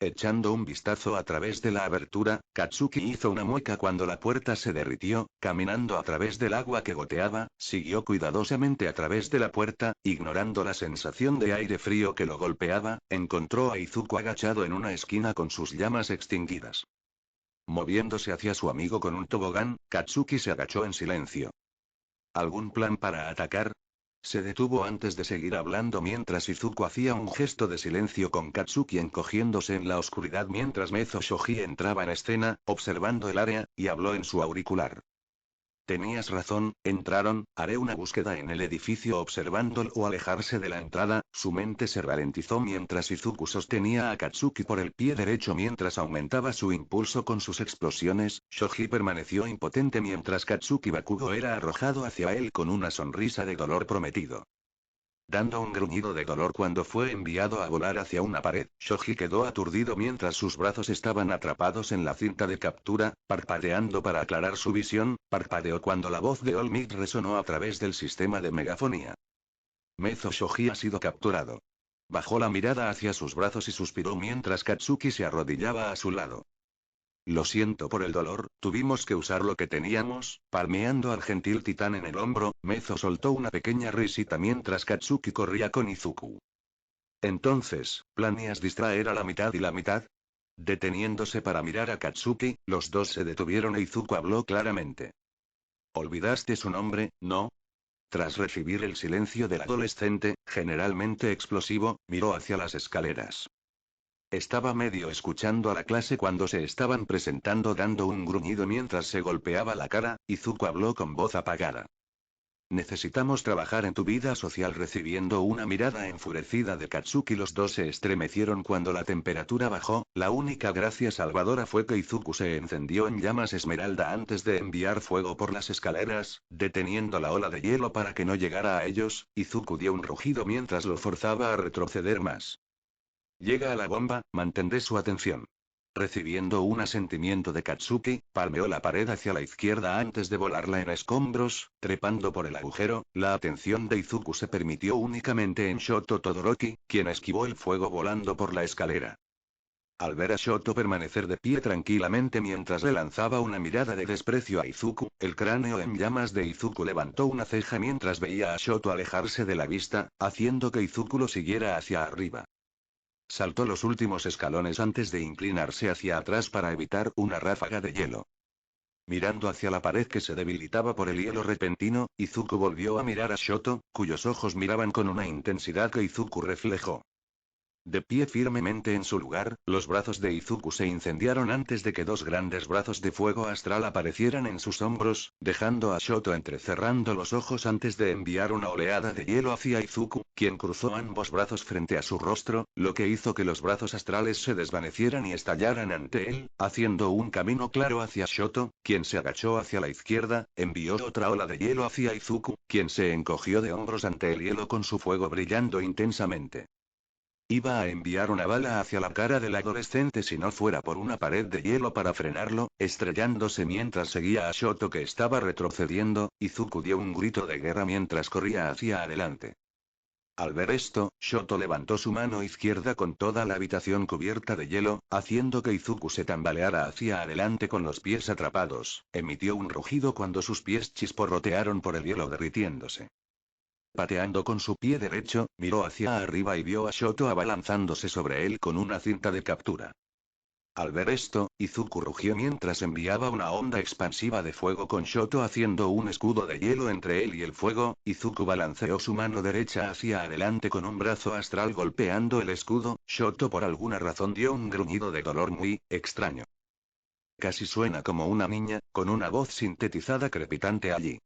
Echando un vistazo a través de la abertura, Katsuki hizo una mueca cuando la puerta se derritió. Caminando a través del agua que goteaba, siguió cuidadosamente a través de la puerta, ignorando la sensación de aire frío que lo golpeaba. Encontró a Izuku agachado en una esquina con sus llamas extinguidas. Moviéndose hacia su amigo con un tobogán, Katsuki se agachó en silencio. ¿Algún plan para atacar? Se detuvo antes de seguir hablando mientras Izuku hacía un gesto de silencio con Katsuki encogiéndose en la oscuridad mientras Mezo Shoji entraba en escena, observando el área, y habló en su auricular. Tenías razón, entraron. Haré una búsqueda en el edificio. Observándolo alejarse de la entrada, su mente se ralentizó mientras Izuku sostenía a Katsuki por el pie derecho mientras aumentaba su impulso con sus explosiones. Shoji permaneció impotente mientras Katsuki Bakugo era arrojado hacia él con una sonrisa de dolor prometido. Dando un gruñido de dolor cuando fue enviado a volar hacia una pared, Shoji quedó aturdido mientras sus brazos estaban atrapados en la cinta de captura, parpadeando para aclarar su visión. Parpadeó cuando la voz de All Might resonó a través del sistema de megafonía. Mezo Shoji ha sido capturado. Bajó la mirada hacia sus brazos y suspiró mientras Katsuki se arrodillaba a su lado. Lo siento por el dolor, tuvimos que usar lo que teníamos. Palmeando al gentil titán en el hombro, Mezo soltó una pequeña risita mientras Katsuki corría con Izuku. Entonces, ¿planeas distraer a la mitad y la mitad? Deteniéndose para mirar a Katsuki, los dos se detuvieron e Izuku habló claramente. ¿Olvidaste su nombre, no? Tras recibir el silencio del adolescente, generalmente explosivo, miró hacia las escaleras. Estaba medio escuchando a la clase cuando se estaban presentando dando un gruñido mientras se golpeaba la cara. Izuku habló con voz apagada. Necesitamos trabajar en tu vida social. Recibiendo una mirada enfurecida de Katsuki, los dos se estremecieron cuando la temperatura bajó. La única gracia salvadora fue que Izuku se encendió en llamas esmeralda antes de enviar fuego por las escaleras, deteniendo la ola de hielo para que no llegara a ellos. Izuku dio un rugido mientras lo forzaba a retroceder más. Llega a la bomba, mantendré su atención. Recibiendo un asentimiento de Katsuki, palmeó la pared hacia la izquierda antes de volarla en escombros, trepando por el agujero. La atención de Izuku se permitió únicamente en Shoto Todoroki, quien esquivó el fuego volando por la escalera. Al ver a Shoto permanecer de pie tranquilamente mientras le lanzaba una mirada de desprecio a Izuku, el cráneo en llamas de Izuku levantó una ceja mientras veía a Shoto alejarse de la vista, haciendo que Izuku lo siguiera hacia arriba. Saltó los últimos escalones antes de inclinarse hacia atrás para evitar una ráfaga de hielo. Mirando hacia la pared que se debilitaba por el hielo repentino, Izuku volvió a mirar a Shoto, cuyos ojos miraban con una intensidad que Izuku reflejó. De pie firmemente en su lugar, los brazos de Izuku se incendiaron antes de que dos grandes brazos de fuego astral aparecieran en sus hombros, dejando a Shoto entrecerrando los ojos antes de enviar una oleada de hielo hacia Izuku, quien cruzó ambos brazos frente a su rostro, lo que hizo que los brazos astrales se desvanecieran y estallaran ante él, haciendo un camino claro hacia Shoto, quien se agachó hacia la izquierda, envió otra ola de hielo hacia Izuku, quien se encogió de hombros ante el hielo con su fuego brillando intensamente. Iba a enviar una bala hacia la cara del adolescente si no fuera por una pared de hielo para frenarlo, estrellándose mientras seguía a Shoto que estaba retrocediendo. Izuku dio un grito de guerra mientras corría hacia adelante. Al ver esto, Shoto levantó su mano izquierda con toda la habitación cubierta de hielo, haciendo que Izuku se tambaleara hacia adelante con los pies atrapados. Emitió un rugido cuando sus pies chisporrotearon por el hielo derritiéndose. Pateando con su pie derecho, miró hacia arriba y vio a Shoto abalanzándose sobre él con una cinta de captura. Al ver esto, Izuku rugió mientras enviaba una onda expansiva de fuego con Shoto haciendo un escudo de hielo entre él y el fuego. Izuku balanceó su mano derecha hacia adelante con un brazo astral golpeando el escudo. Shoto por alguna razón dio un gruñido de dolor muy extraño. Casi suena como una niña, con una voz sintetizada crepitante allí.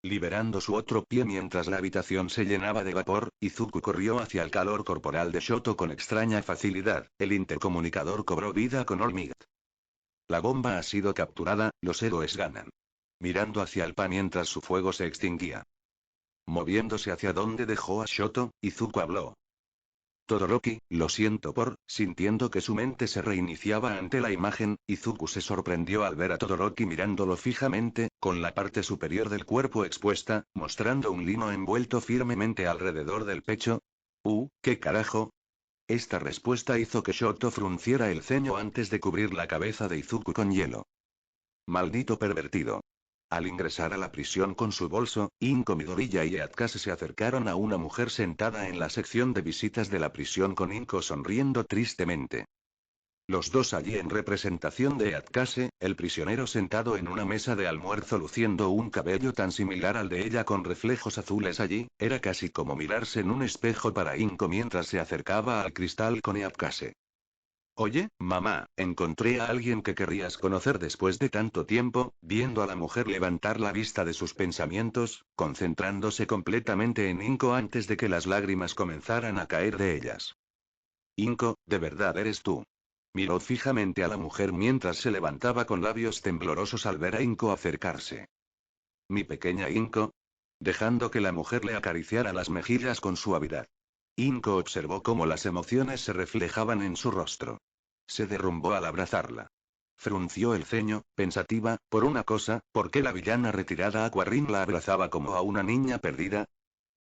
Liberando su otro pie mientras la habitación se llenaba de vapor, Izuku corrió hacia el calor corporal de Shoto con extraña facilidad. El intercomunicador cobró vida con All-Might. La bomba ha sido capturada, los héroes ganan. Mirando hacia el pan mientras su fuego se extinguía. Moviéndose hacia donde dejó a Shoto, Izuku habló. Todoroki, lo siento sintiendo que su mente se reiniciaba ante la imagen. Izuku se sorprendió al ver a Todoroki mirándolo fijamente, con la parte superior del cuerpo expuesta, mostrando un lino envuelto firmemente alrededor del pecho. ¿Qué carajo? Esta respuesta hizo que Shoto frunciera el ceño antes de cubrir la cabeza de Izuku con hielo. Maldito pervertido. Al ingresar a la prisión con su bolso, Inko Midoriya y Eatkase se acercaron a una mujer sentada en la sección de visitas de la prisión con Inko sonriendo tristemente. Los dos allí en representación de Eatkase, el prisionero sentado en una mesa de almuerzo luciendo un cabello tan similar al de ella con reflejos azules allí, era casi como mirarse en un espejo para Inko mientras se acercaba al cristal con Eatkase. Oye, mamá, encontré a alguien que querrías conocer después de tanto tiempo. Viendo a la mujer levantar la vista de sus pensamientos, concentrándose completamente en Inko antes de que las lágrimas comenzaran a caer de ellas. Inko, ¿de verdad eres tú? Miró fijamente a la mujer mientras se levantaba con labios temblorosos al ver a Inko acercarse. Mi pequeña Inko. Dejando que la mujer le acariciara las mejillas con suavidad. Inko observó cómo las emociones se reflejaban en su rostro. Se derrumbó al abrazarla. Frunció el ceño, pensativa, por una cosa, ¿por qué la villana retirada Aquarin la abrazaba como a una niña perdida?